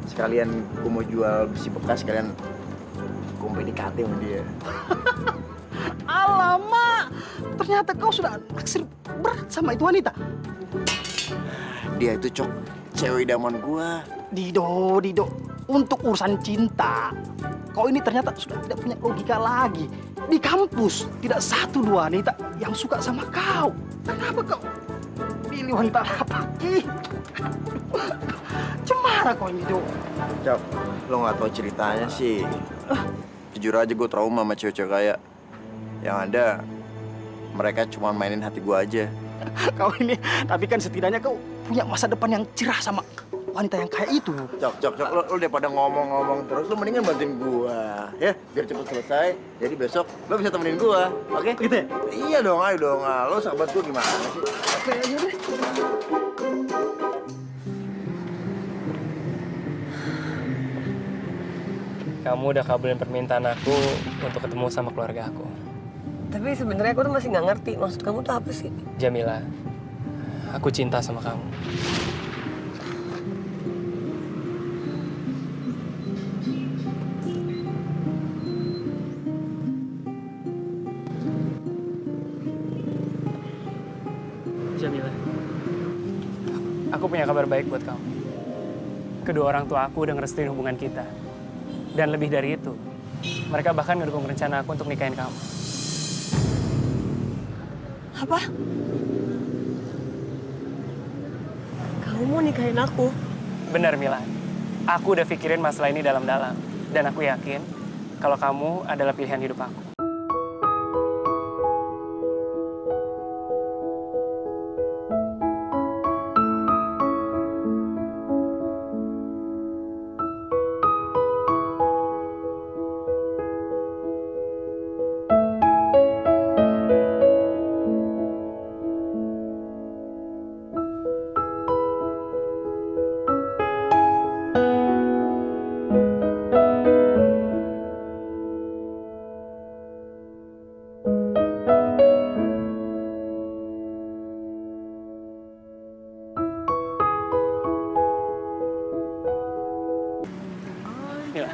Speaker 11: Sekalian gue mau jual besi bekas, sekalian gue mau PDKT sama dia.
Speaker 5: Alamak, ternyata kau sudah naksir berat sama itu wanita.
Speaker 11: Dia itu Cok, cewek idaman gue.
Speaker 5: Dido, untuk urusan cinta, kau ini ternyata sudah tidak punya logika lagi. Di kampus, tidak satu dua wanita yang suka sama kau. Kenapa kau pilih wanita apa? Cemara kau ini, Do.
Speaker 11: Cok, lo gak tau ceritanya sih. Jujur aja gue trauma sama cewek-cewek kaya. Yang ada, mereka cuma mainin hati gue aja.
Speaker 5: Kau ini, tapi kan setidaknya kau punya masa depan yang cerah sama wanita yang kayak itu.
Speaker 11: Cok, lo daripada ngomong-ngomong terus, lo mendingan bantuin gua, ya, biar cepet selesai. Jadi besok lo bisa temenin gua, oke?
Speaker 5: Gitu ya?
Speaker 11: Iya dong, ayo dong. Lo sahabat gua gimana sih?
Speaker 5: Oke, ayo deh.
Speaker 13: Kamu udah kabulin permintaan aku untuk ketemu sama keluarga aku.
Speaker 14: Tapi sebenarnya aku tuh masih nggak ngerti maksud kamu tuh apa sih?
Speaker 13: Jamila, aku cinta sama kamu. Jamila, aku punya kabar baik buat kamu. Kedua orang tua aku udah ngerestuin hubungan kita. Dan lebih dari itu, mereka bahkan ngedukung rencana aku untuk nikahin kamu.
Speaker 14: Apa? Kamu mau nikahin aku?
Speaker 13: Benar, Mila. Aku udah pikirin masalah ini dalam-dalam. Dan aku yakin kalau kamu adalah pilihan hidup aku. Mila.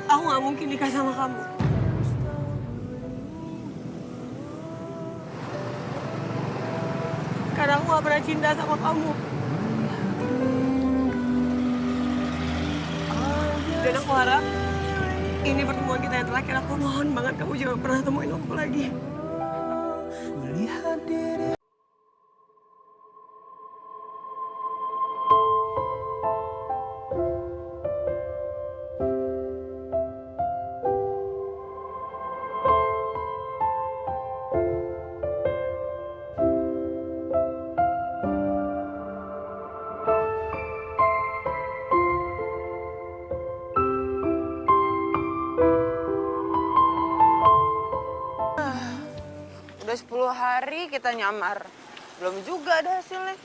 Speaker 14: Aku nggak mungkin nikah sama kamu. Karena aku nggak pernah cinta sama kamu. Dan aku harap ini pertemuan kita yang terakhir. Aku mohon banget kamu jangan pernah temuin aku lagi.
Speaker 2: Udah 10 hari kita nyamar. Belum juga ada hasilnya.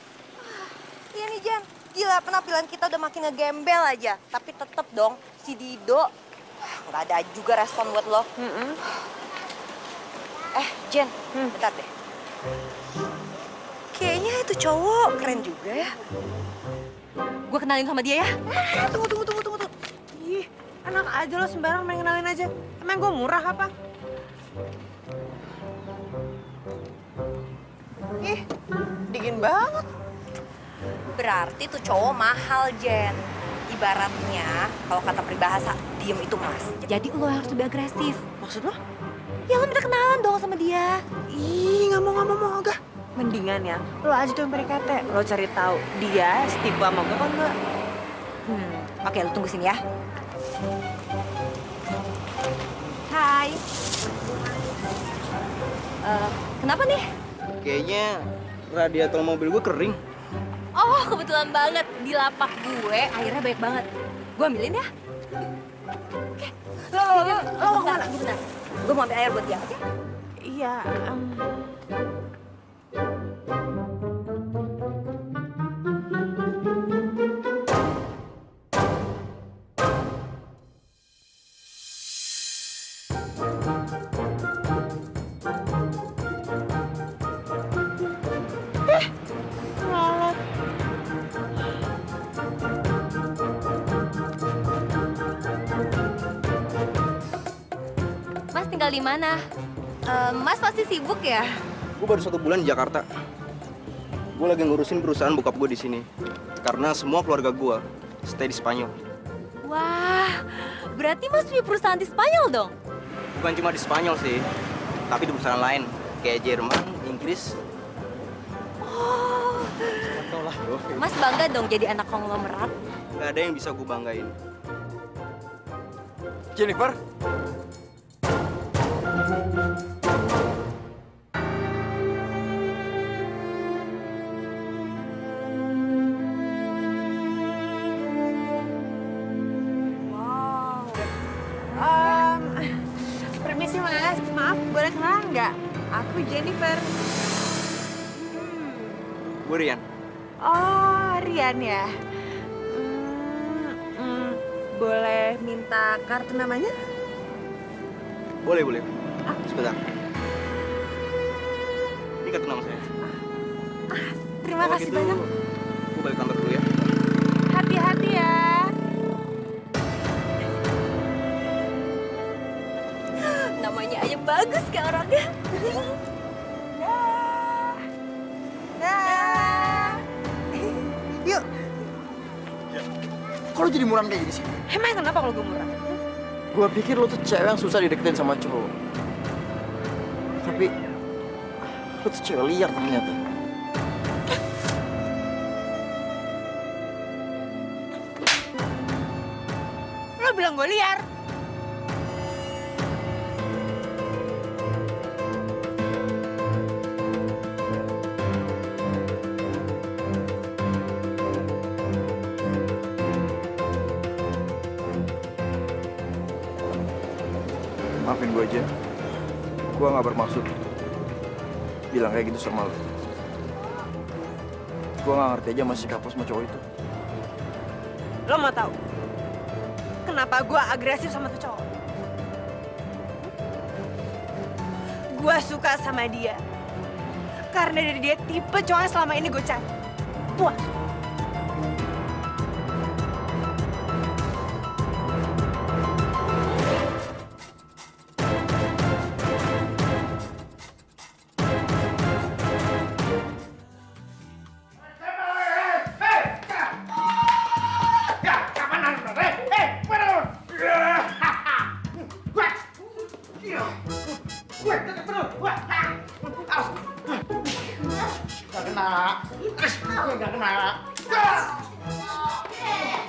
Speaker 3: Iya nih Jen, gila penampilan kita udah makin ngegembel aja. Tapi tetep dong, si Dido nggak ada juga respon buat lo. Jen, bentar deh. Kayaknya itu cowok keren juga ya. Gue kenalin sama dia ya.
Speaker 2: Tunggu. Ih, enak aja lo sembarang main kenalin aja. Emang gue murah apa? Ih, dingin banget.
Speaker 3: Berarti tuh cowok mahal, Jen. Ibaratnya, kalau kata peribahasa, diem itu emas. Jadi lo harus lebih agresif.
Speaker 2: Maksud lo?
Speaker 3: Ya lo minta kenalan dong sama dia.
Speaker 2: Ih, nggak mau, enggak. Mendingan ya, lo aja tuh yang PDKT. Lo cari tahu dia setipe sama gue kan enggak?
Speaker 3: Oke, lo tunggu sini ya. Hai. Kenapa nih?
Speaker 8: Kayaknya radiator mobil gue kering.
Speaker 3: Oh, kebetulan banget. Di lapak gue airnya banyak banget. Gue ambilin ya. Oke. Lo mau kemana? Bentar. Gue mau ambil air buat dia, oke?
Speaker 2: Iya,
Speaker 3: tinggal di mana? Mas pasti sibuk ya?
Speaker 11: Gue baru 1 bulan di Jakarta. Gue lagi ngurusin perusahaan bokap gue di sini. Karena semua keluarga gue stay di Spanyol.
Speaker 3: Wah, berarti Mas punya perusahaan di Spanyol dong?
Speaker 11: Bukan cuma di Spanyol sih, tapi di perusahaan lain. Kayak Jerman, Inggris.
Speaker 3: Oh, Mas bangga dong jadi anak konglomerat?
Speaker 11: Gak ada yang bisa gue banggain. Jennifer?
Speaker 2: Permisi Mas, maaf boleh kenalan nggak? Aku Jennifer.
Speaker 11: Gue Rian.
Speaker 2: Oh, Rian ya. Boleh minta kartu namanya?
Speaker 11: Boleh, boleh. Sebentar. Ini kartu nama saya.
Speaker 2: Terima
Speaker 11: Kalau
Speaker 2: kasih
Speaker 11: gitu,
Speaker 2: banyak.
Speaker 11: gue balik kantor dulu ya.
Speaker 2: Hati-hati ya.
Speaker 3: Namanya aja bagus kayak orangnya.
Speaker 2: Yuk.
Speaker 11: Kok lo jadi murah kayak gini sih?
Speaker 2: Emang kenapa kalau gue murah?
Speaker 11: Gue pikir lo tuh cewek yang susah dideketin sama cowok. Tapi lo tuh cewek liar ternyata.
Speaker 2: Lo bilang gue liar.
Speaker 11: Maafin gue aja. Gue gak bermaksud bilang kayak gitu sama lo. Gue gak ngerti aja masih kapok sama cowok itu.
Speaker 2: Lo mau tahu kenapa gue agresif sama tuh cowok? Gue suka sama dia karena dari dia tipe cowok yang selama ini gue cari. Puas.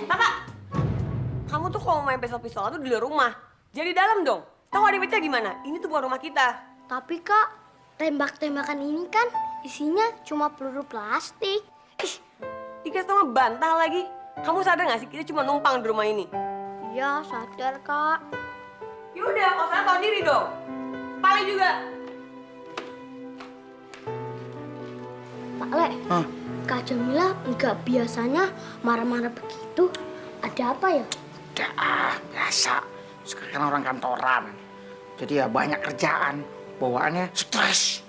Speaker 2: Kakak, kamu tuh kalau main pistol-pistolan tuh di luar rumah. Jadi dalam dong. Tahu ada pecah gimana? Ini tuh bukan rumah kita.
Speaker 9: Tapi kak, tembak-tembakan ini kan isinya cuma peluru plastik.
Speaker 2: Ih, dikasih sama bantal lagi. Kamu sadar nggak sih kita cuma numpang di rumah ini?
Speaker 9: Iya, sadar kak.
Speaker 2: Yaudah, kalau saya tahu diri dong. Paling juga.
Speaker 9: Pak Le, Kak Jamila nggak biasanya marah-marah begitu. Ada apa ya?
Speaker 5: Udah, biasa. Sekarang kan orang kantoran. Jadi ya banyak kerjaan. Bawaannya stres.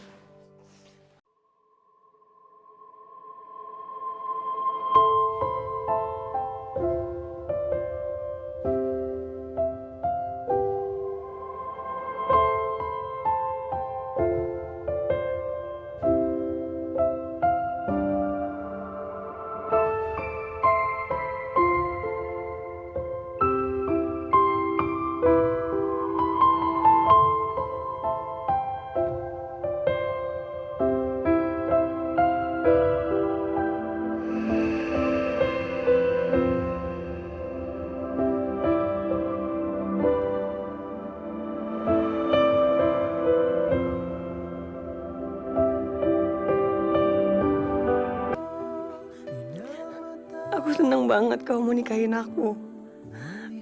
Speaker 14: Aku senang banget kamu mau nikahin aku.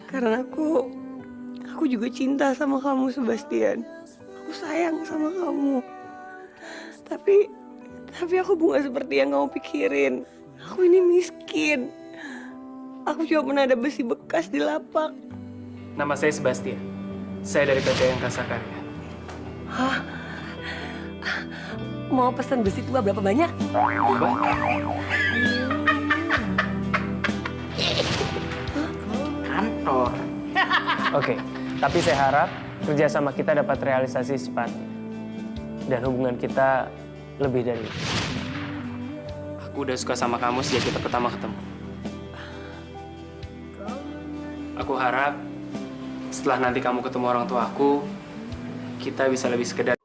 Speaker 14: Karena aku juga cinta sama kamu, Sebastian. Aku sayang sama kamu. Tapi aku bukan seperti yang kamu pikirin. Aku ini miskin. Aku cuma pernah ada besi bekas di lapak.
Speaker 13: Nama saya Sebastian. Saya dari PT Angkasa Karya.
Speaker 2: Hah? Mau pesan besi tua berapa banyak?
Speaker 5: Kantor.
Speaker 13: Oke, tapi saya harap kerjasama kita dapat realisasi secepatnya. Dan hubungan kita lebih dari itu. Aku udah suka sama kamu sejak kita pertama ketemu. Aku harap setelah nanti kamu ketemu orang tua aku, kita bisa lebih sekedar.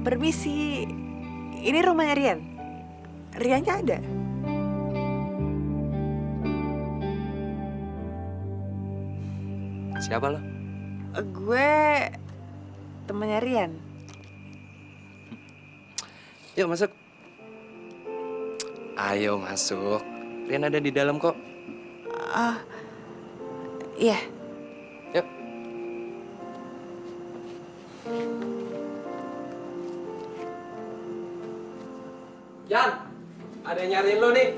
Speaker 4: Permisi, ini rumahnya Rian. Riannya ada?
Speaker 12: Siapa lo?
Speaker 4: Gue temannya Rian.
Speaker 12: Yuk masuk. Ayo masuk. Rian ada di dalam kok.
Speaker 4: Ah, iya.
Speaker 12: Yuk. Jan, ada yang nyariin lo nih.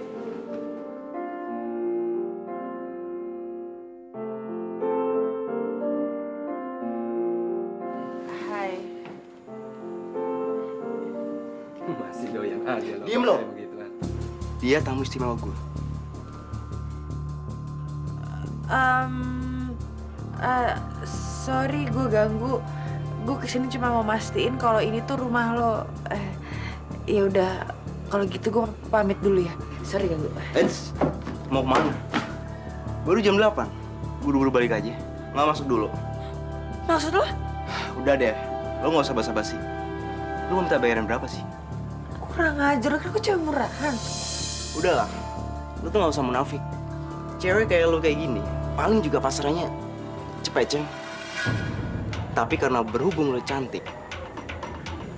Speaker 4: Hai.
Speaker 12: Masih doyan aja lo.
Speaker 11: Diem lo.
Speaker 12: kayak begituan.
Speaker 11: Dia tamu istimewa gue.
Speaker 4: Sorry gue ganggu. Gue kesini cuma mau mastiin kalau ini tuh rumah lo. Ya udah, kalau gitu gue pamit dulu ya. Sorry ganggu.
Speaker 11: Eits, mau kemana? Baru jam 8. Buru-buru balik aja. Nggak masuk dulu.
Speaker 4: Maksud lo?
Speaker 11: Udah deh, lo nggak usah basa-basi. Lo mau minta bayaran berapa sih?
Speaker 4: Kurang ajar, kan gue cuma murahan.
Speaker 11: Udahlah, lo tuh nggak usah munafik. Cewek kayak lo kayak gini, paling juga pasarannya cepet, Ceng. Tapi karena berhubung lo cantik,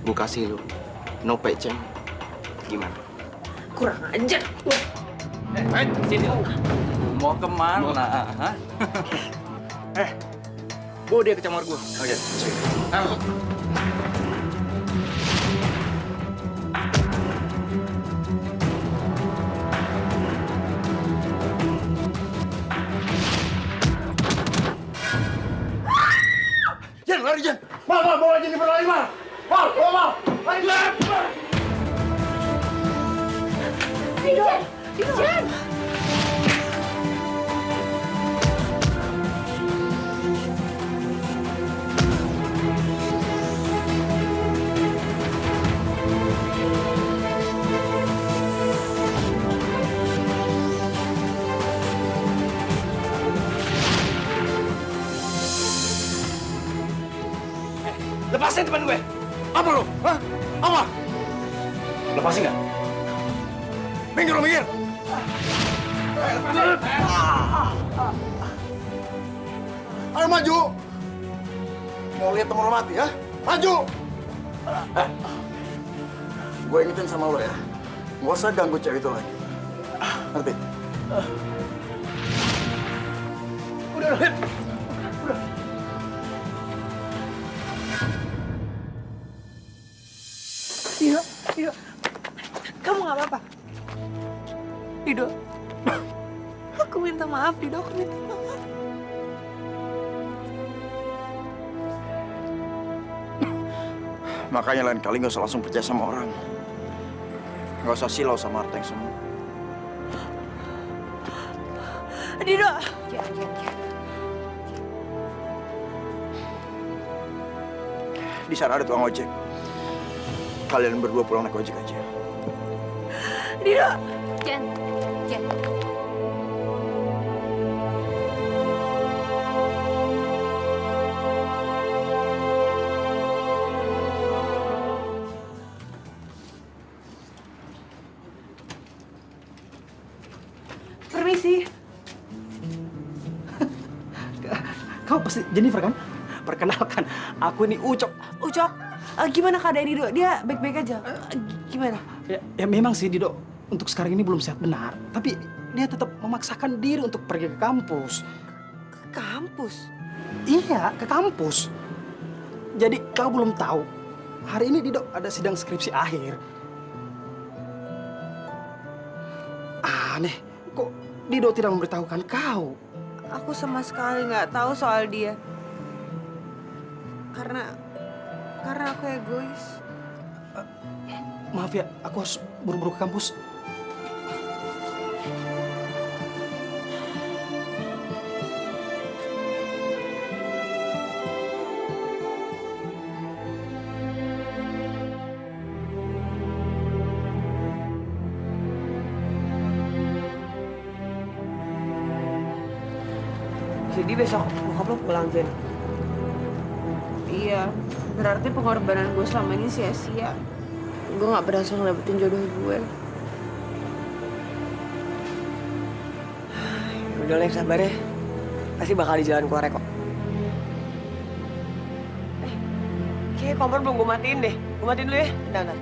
Speaker 11: gue kasih lo no pay, Ceng. Gimana?
Speaker 4: Kurang ajar.
Speaker 12: Sini. Mau kemana? Hah?
Speaker 11: Bawa dia ke kamar gue. Oke, masuk. Jan, lari Jan. Mal, bawa Jennifer lari, Mal. Mal, bawa Mal. Lari, Jan.
Speaker 9: Jan!
Speaker 12: Lepasin teman gue. Apa lo? Hah? Apa? Lepasin nggak? Minggir lo, minggir.
Speaker 11: Ayo maju. Mau lihat temen lo mati ya? Maju. Gue ingetin sama lo ya. Gak usah ganggu cewek itu lagi. Ngerti?
Speaker 12: Udah.
Speaker 4: Dido, kamu nggak apa-apa. Dido, aku minta maaf, Dido, aku minta maaf.
Speaker 11: Makanya lain kali gak usah langsung percaya sama orang. Gak usah silau sama harta yang semua.
Speaker 4: Dido.
Speaker 11: Di sana ada tukang ojek. Kalian berdua pulang naik ojek aja.
Speaker 4: Dido.
Speaker 3: Jan.
Speaker 15: Kau pasti Jennifer kan? Perkenalkan, aku ini Ucok.
Speaker 2: Ucok, gimana keadaan Dido? Dia baik-baik aja? Gimana?
Speaker 15: Ya memang sih Dido untuk sekarang ini belum sehat benar. Tapi dia tetap memaksakan diri untuk pergi ke kampus.
Speaker 2: Ke kampus?
Speaker 15: Iya, ke kampus. Jadi kau belum tahu, hari ini Dido ada sidang skripsi akhir. Aneh, kok Dido tidak memberitahukan kau?
Speaker 2: Aku sama sekali nggak tahu soal dia. Karena aku egois.
Speaker 15: Maaf ya, aku harus buru-buru ke kampus.
Speaker 2: Jadi besok bokap lo pulang, Jen? Iya, berarti pengorbanan gue selama ini sia-sia. Gue gak berhasil ngedapetin jodoh gue.
Speaker 14: Udah lah, sabar ya. Pasti bakal di jalan keluar kok. Kayaknya kompor belum gue matiin deh. Gue matiin dulu ya. Bentar.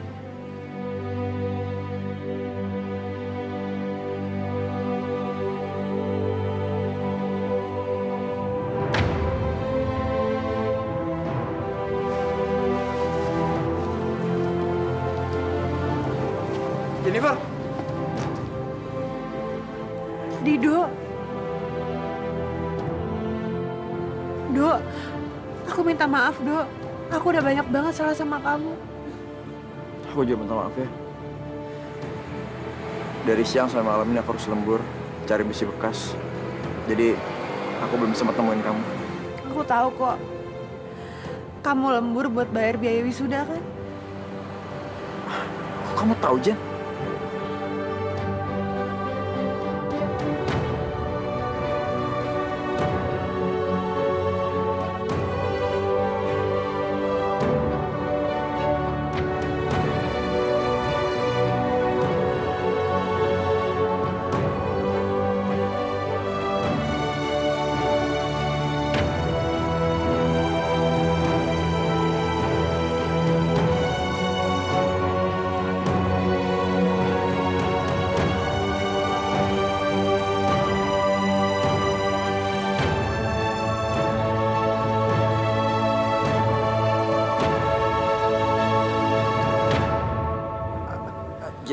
Speaker 11: Jennifer.
Speaker 2: Dido. Do, aku minta maaf, Do. Aku udah banyak banget salah sama kamu.
Speaker 11: Aku juga minta maaf ya. Dari siang sampai malam ini aku harus lembur cari besi bekas. Jadi aku belum sempat temuin kamu.
Speaker 2: Aku tahu kok. Kamu lembur buat bayar biaya wisuda kan?
Speaker 11: Kok kamu tahu, Jen?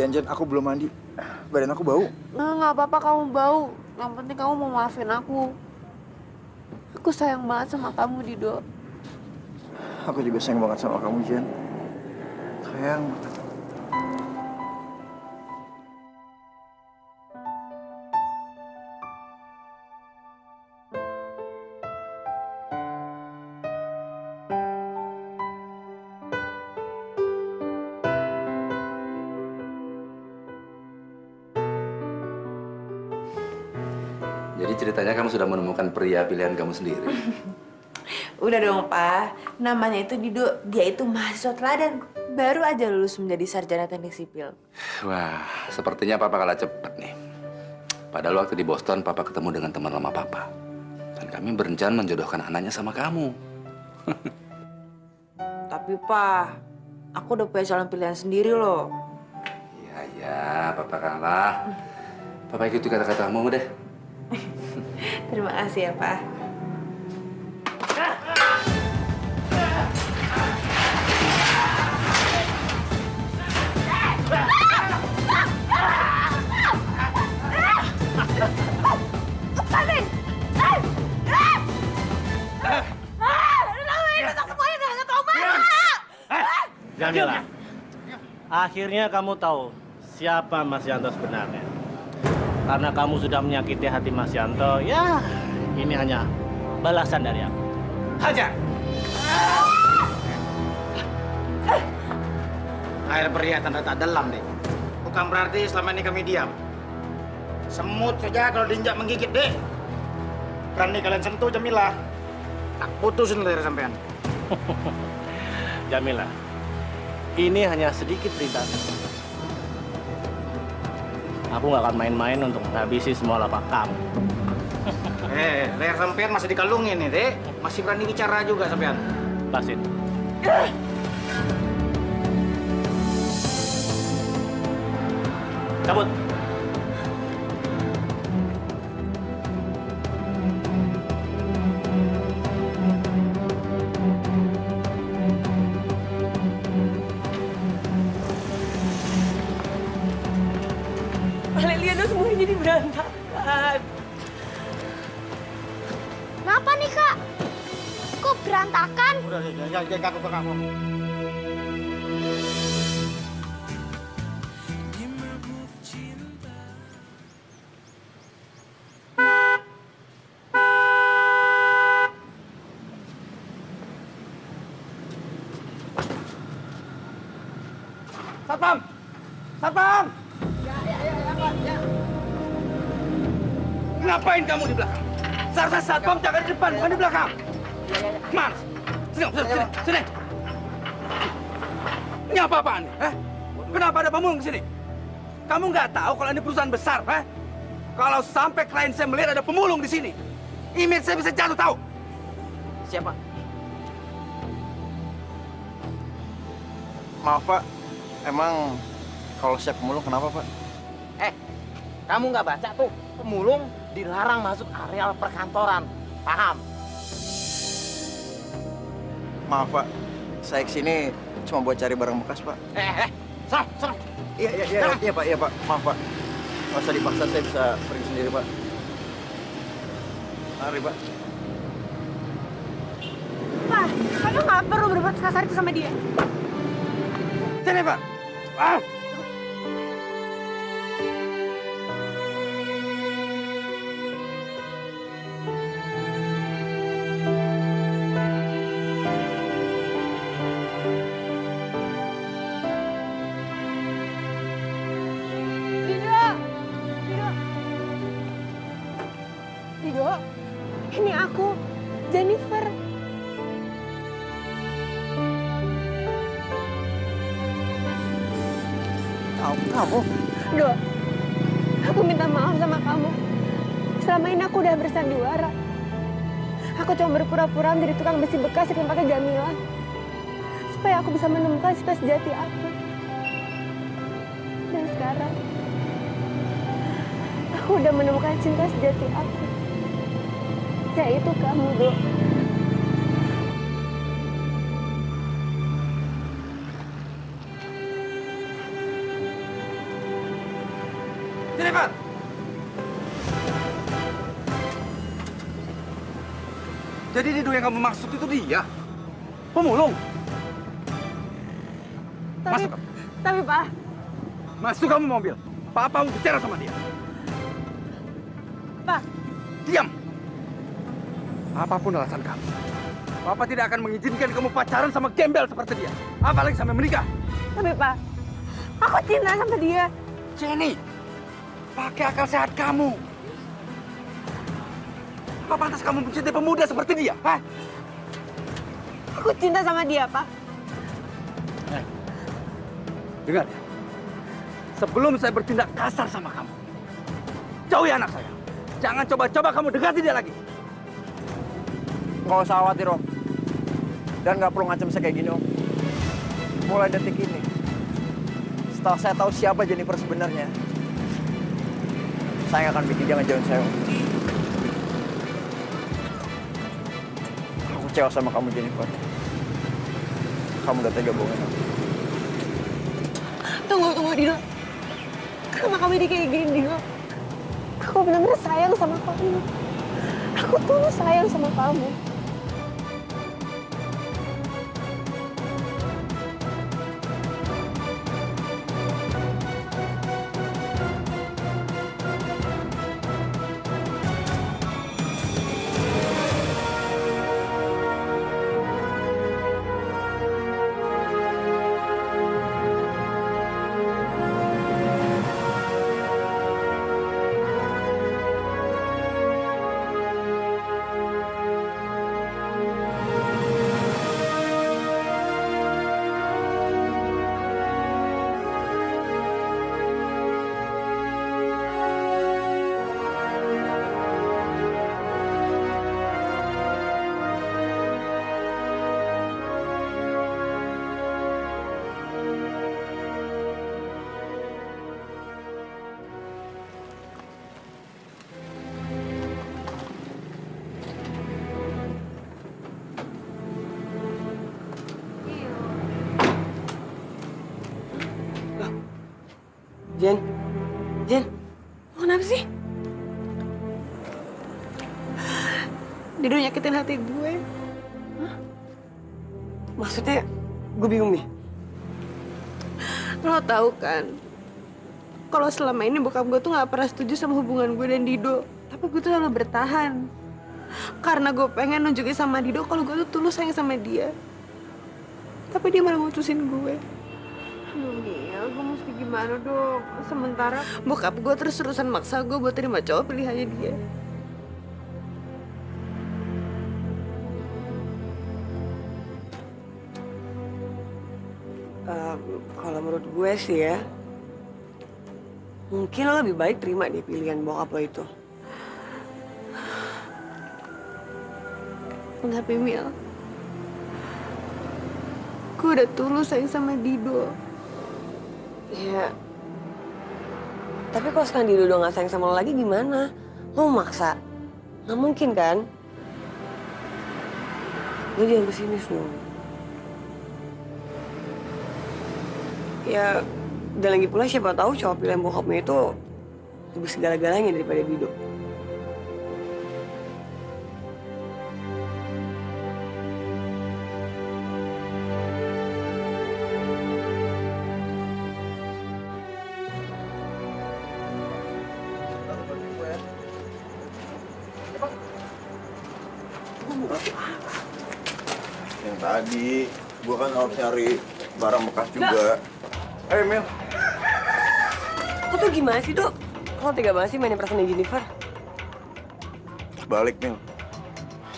Speaker 11: Jen, aku belum mandi. Badan aku bau.
Speaker 2: Nggak apa-apa kamu bau. Yang penting kamu mau maafin aku. Aku sayang banget sama kamu, Dido.
Speaker 11: Aku juga sayang banget sama kamu, Jen. Sayang.
Speaker 7: Jadi ceritanya kamu sudah menemukan pria pilihan kamu sendiri.
Speaker 2: Udah dong, Pak. Namanya itu Dido. Dia itu mahasiswa teladan. Baru aja lulus menjadi sarjana teknik sipil.
Speaker 7: Wah, sepertinya Papa kalah cepet nih. Padahal waktu di Boston, Papa ketemu dengan teman lama Papa. Dan kami berencana menjodohkan anaknya sama kamu.
Speaker 2: Tapi, Pak, aku udah punya calon pilihan sendiri loh.
Speaker 7: Ya, Papa kalah. Papa ikuti kata-katamu deh.
Speaker 2: Terima kasih ya, Pak.
Speaker 6: Jamila, akhirnya kamu tahu siapa Mas Yanto sebenarnya. Karena kamu sudah menyakiti hati Mas Yanto, ya ini hanya balasan dari aku. Hajar!
Speaker 5: Air pria tanda tak dalam deh. Bukan berarti selama ini kami diam. Semut saja kalau diinjak menggigit deh. Berani kalian sentuh Jamila, tak putusin leher sampean.
Speaker 6: Jamila, ini hanya sedikit perintah. Aku nggak akan main-main untuk menghabisi semua lapak kamu.
Speaker 5: Leher sampean masih dikalungin nih, Dek. Masih berani bicara juga sampean.
Speaker 6: Lepasin. Cabut.
Speaker 14: Liliana semuanya jadi berantakan.
Speaker 9: Kenapa nih, Kak? Kok berantakan?
Speaker 5: Udah, jangan ganggu ke kamu.
Speaker 11: Satpam! Satpam!
Speaker 7: Ngapain kamu di belakang? Seharusnya satpam jaga di depan, bukan di belakang. Kemana? Sini. Ini apa-apaan? Kenapa ada pemulung di sini? Kamu nggak tahu kalau ini perusahaan besar, Kalau sampai klien saya melihat ada pemulung di sini, image saya bisa jatuh, tahu?
Speaker 11: Siapa? Maaf, Pak. Emang kalau saya pemulung kenapa, Pak?
Speaker 5: Kamu nggak baca tuh, pemulung dilarang masuk areal perkantoran. Paham?
Speaker 11: Maaf, Pak. Saya kesini cuma buat cari barang bekas, Pak.
Speaker 5: Serang.
Speaker 11: Iya, Pak. Maaf, Pak. Nggak usah dipaksa, saya bisa pergi sendiri, Pak. Mari, Pak.
Speaker 2: Pak, kamu nggak perlu berbuat kasar itu sama dia.
Speaker 7: Sini, Pak.
Speaker 2: Dido, ini aku, Jennifer.
Speaker 11: Kamu?
Speaker 2: Do, aku minta maaf sama kamu. Selama ini aku udah bersandiwara. Aku cuma berpura-pura menjadi tukang besi bekas di tempatnya Jamila. Supaya aku bisa menemukan cinta sejati aku. Dan sekarang, aku udah menemukan cinta sejati aku. Yaitu kamu, Do.
Speaker 7: Jennifer! Jadi Dido yang kamu maksud itu dia? Pemulung?
Speaker 2: Tapi Pak,
Speaker 7: Masuk kamu mobil. Papa mau bicara sama dia.
Speaker 2: Pak.
Speaker 7: Diam! Apapun alasan kamu, Papa tidak akan mengizinkan kamu pacaran sama gembel seperti dia. Apalagi sampai menikah.
Speaker 2: Tapi Pak, aku cinta sama dia.
Speaker 7: Jenny, pakai akal sehat kamu. Apa pantas kamu mencintai pemuda seperti dia? Hah?
Speaker 2: Aku cinta sama dia, Pak.
Speaker 7: Dengar ya, sebelum saya bertindak kasar sama kamu, jauhi anak saya. Jangan coba-coba kamu dekati dia lagi.
Speaker 11: Nggak usah khawatir, Om. Dan nggak perlu ngancam saya kayak gini, Om. Mulai detik ini, setelah saya tahu siapa Jennifer sebenarnya, saya nggak akan bikin dia ngejauhin saya, Om. Aku kecewa sama kamu, Jennifer. Kamu udah tega bohongin aku.
Speaker 2: Tunggu, Dino. Kenapa kamu jadi kayak gini, Dino? Aku benar-benar sayang sama kamu. Aku tulus sayang sama kamu.
Speaker 14: Jen, Jen, lo kenapa sih?
Speaker 2: Dido nyakitin hati gue.
Speaker 14: Maksudnya, gue bingung nih.
Speaker 2: Lo tahu kan, kalau selama ini bokap gue tuh nggak pernah setuju sama hubungan gue dan Dido. Tapi gue tuh selalu bertahan. Karena gue pengen nunjukin sama Dido kalau gue tuh tulus sayang sama dia. Tapi dia malah mutusin gue. Aduh Mil, gue mesti gimana dong? Sementara bokap gue terus-terusan maksa gue buat terima cowok pilihannya dia.
Speaker 14: Kalau menurut gue sih ya, mungkin lo lebih baik terima deh pilihan bokap lo itu.
Speaker 2: Tapi Mil, gue udah tulus sayang sama Dido.
Speaker 14: Ya, tapi kalau sekarang Dido udah gak sayang sama lo lagi gimana? Lo mau maksa? Gak mungkin kan? Lo jangan pesimis dong. Ya, dan lagi pula siapa tahu cowok pilihan bokapnya itu lebih segala-galanya daripada Dido.
Speaker 11: Yang tadi, gua kan harus nyari barang bekas juga. Mil.
Speaker 14: Lo tuh gimana sih, Dok? Lo tega banget sih mainin perasaan Jennifer?
Speaker 11: Balik, Mil.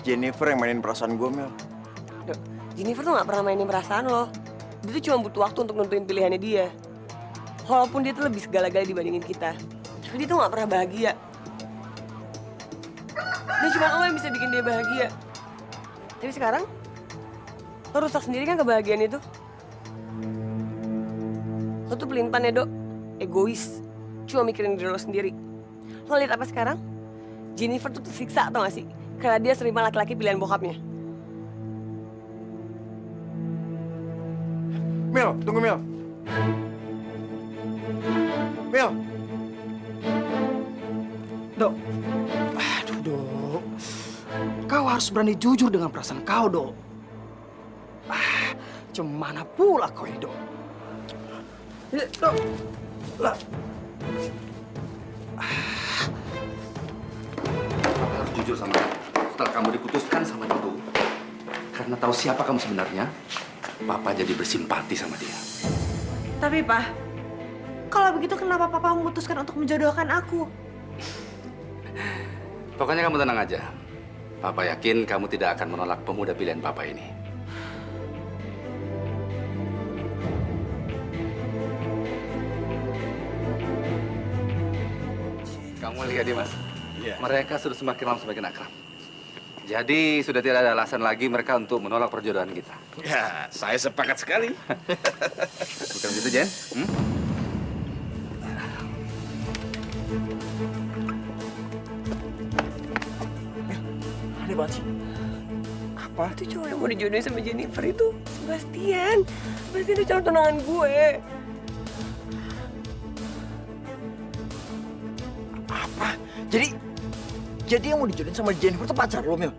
Speaker 11: Jennifer yang mainin perasaan gue, Mil.
Speaker 14: Dok, Jennifer tuh gak pernah mainin perasaan lo. Dia tuh cuma butuh waktu untuk nentuin pilihannya dia. Walaupun dia tuh lebih segala-gala dibandingin kita. Tapi dia tuh gak pernah bahagia. Dan cuma lo yang bisa bikin dia bahagia. Tapi sekarang, lo rusak sendiri kan kebahagiaan itu. Lo tuh pelintan ya, Dok. Egois. Cuma mikirin diri lo sendiri. Lo lihat apa sekarang? Jennifer tuh tersiksa, tau gak sih? Karena dia terima laki-laki pilihan bokapnya.
Speaker 11: Mil, tunggu Mil. Mil.
Speaker 15: Dok. Aduh, Dok. Kau harus berani jujur dengan perasaan kau, Dok. Cemana pula kau ini, Dok? Dok. Lah.
Speaker 7: Papa harus jujur sama kamu. Setelah kamu diputuskan sama Dido, karena tahu siapa kamu sebenarnya, Papa jadi bersimpati sama dia.
Speaker 2: Tapi Pak, kalau begitu kenapa Papa memutuskan untuk menjodohkan aku?
Speaker 7: Pokoknya kamu tenang aja. Papa yakin kamu tidak akan menolak pemuda pilihan Papa ini. Kamu lihat dia, Mas. Mereka sudah semakin lama semakin akrab. Jadi sudah tidak ada alasan lagi mereka untuk menolak perjodohan kita.
Speaker 8: Ya, saya sepakat sekali.
Speaker 7: Bukan begitu, Jen?
Speaker 14: Aneh banget sih. Apa? Itu cowok yang mau dijodohin sama Jennifer itu Sebastian. Sebastian itu calon tunangan gue.
Speaker 11: Apa? Jadi yang mau dijodohin sama Jennifer tuh pacar lo, Mil?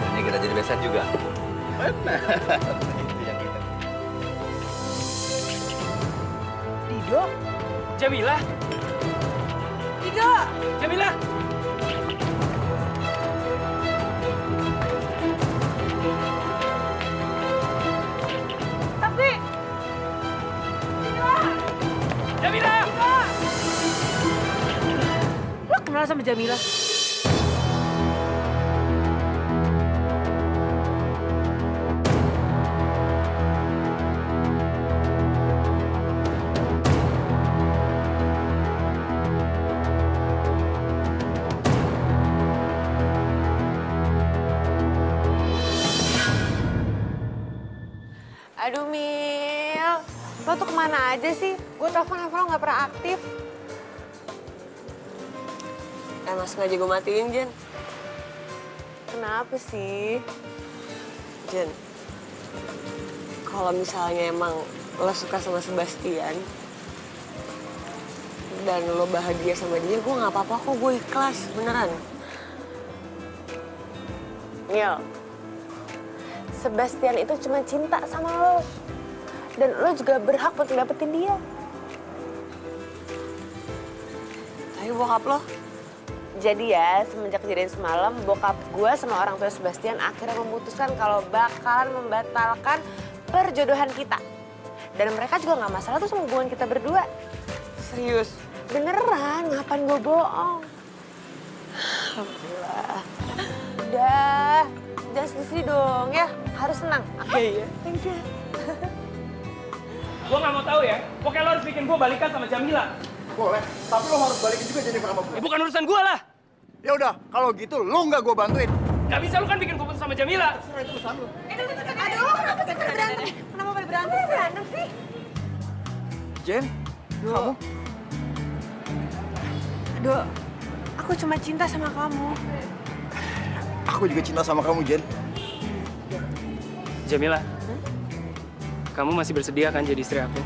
Speaker 7: Ini kita jadi besan juga.
Speaker 8: Benar.
Speaker 14: Dido?
Speaker 6: Jamila?
Speaker 14: Dido!
Speaker 6: Jamila!
Speaker 2: Tapi...
Speaker 6: Jamila!
Speaker 2: Lo kenal sama Jamila? Aduh Mil, lo tuh kemana aja sih? Gue telepon handphone lo nggak pernah aktif.
Speaker 14: Emang sengaja gue matiin, Jen.
Speaker 2: Kenapa sih?
Speaker 14: Jen,
Speaker 4: kalau misalnya emang lo suka sama Sebastian dan lo bahagia sama dia, gue nggak apa-apa kok, gue ikhlas beneran. Niel, Sebastian itu cuma cinta sama lo dan lo juga berhak untuk dapetin dia. Tapi bokap lo, jadi ya semenjak kejadian semalam, bokap gue sama orang tua Sebastian akhirnya memutuskan kalau bakalan membatalkan perjodohan kita. Dan mereka juga nggak masalah tuh sama hubungan kita berdua. Serius, beneran, ngapain gue bohong? Alhamdulillah. Udah, jangan sedih-sedih dong ya, harus senang. Oke, ya. Thank you.
Speaker 6: Gue nggak mau tahu ya, pokoknya lo harus bikin gue balikan sama Jamila.
Speaker 11: Boleh, tapi lo harus balikin juga Jennifer sama gue.
Speaker 6: Ya bukan urusan gue lah.
Speaker 11: Ya udah, kalau gitu lo nggak gue bantuin.
Speaker 6: Gak bisa, lo kan bikin gue putus sama Jamila.
Speaker 11: Terserah, itu urusan lo.
Speaker 2: Aduh, kenapa sih pada berantem? Kenapa pada berantem sih?
Speaker 11: Jen, kamu?
Speaker 2: Aduh, aku cuma cinta sama kamu.
Speaker 11: Aku juga cinta sama kamu, Jen.
Speaker 13: Jamila, kamu masih bersedia kan jadi istri aku?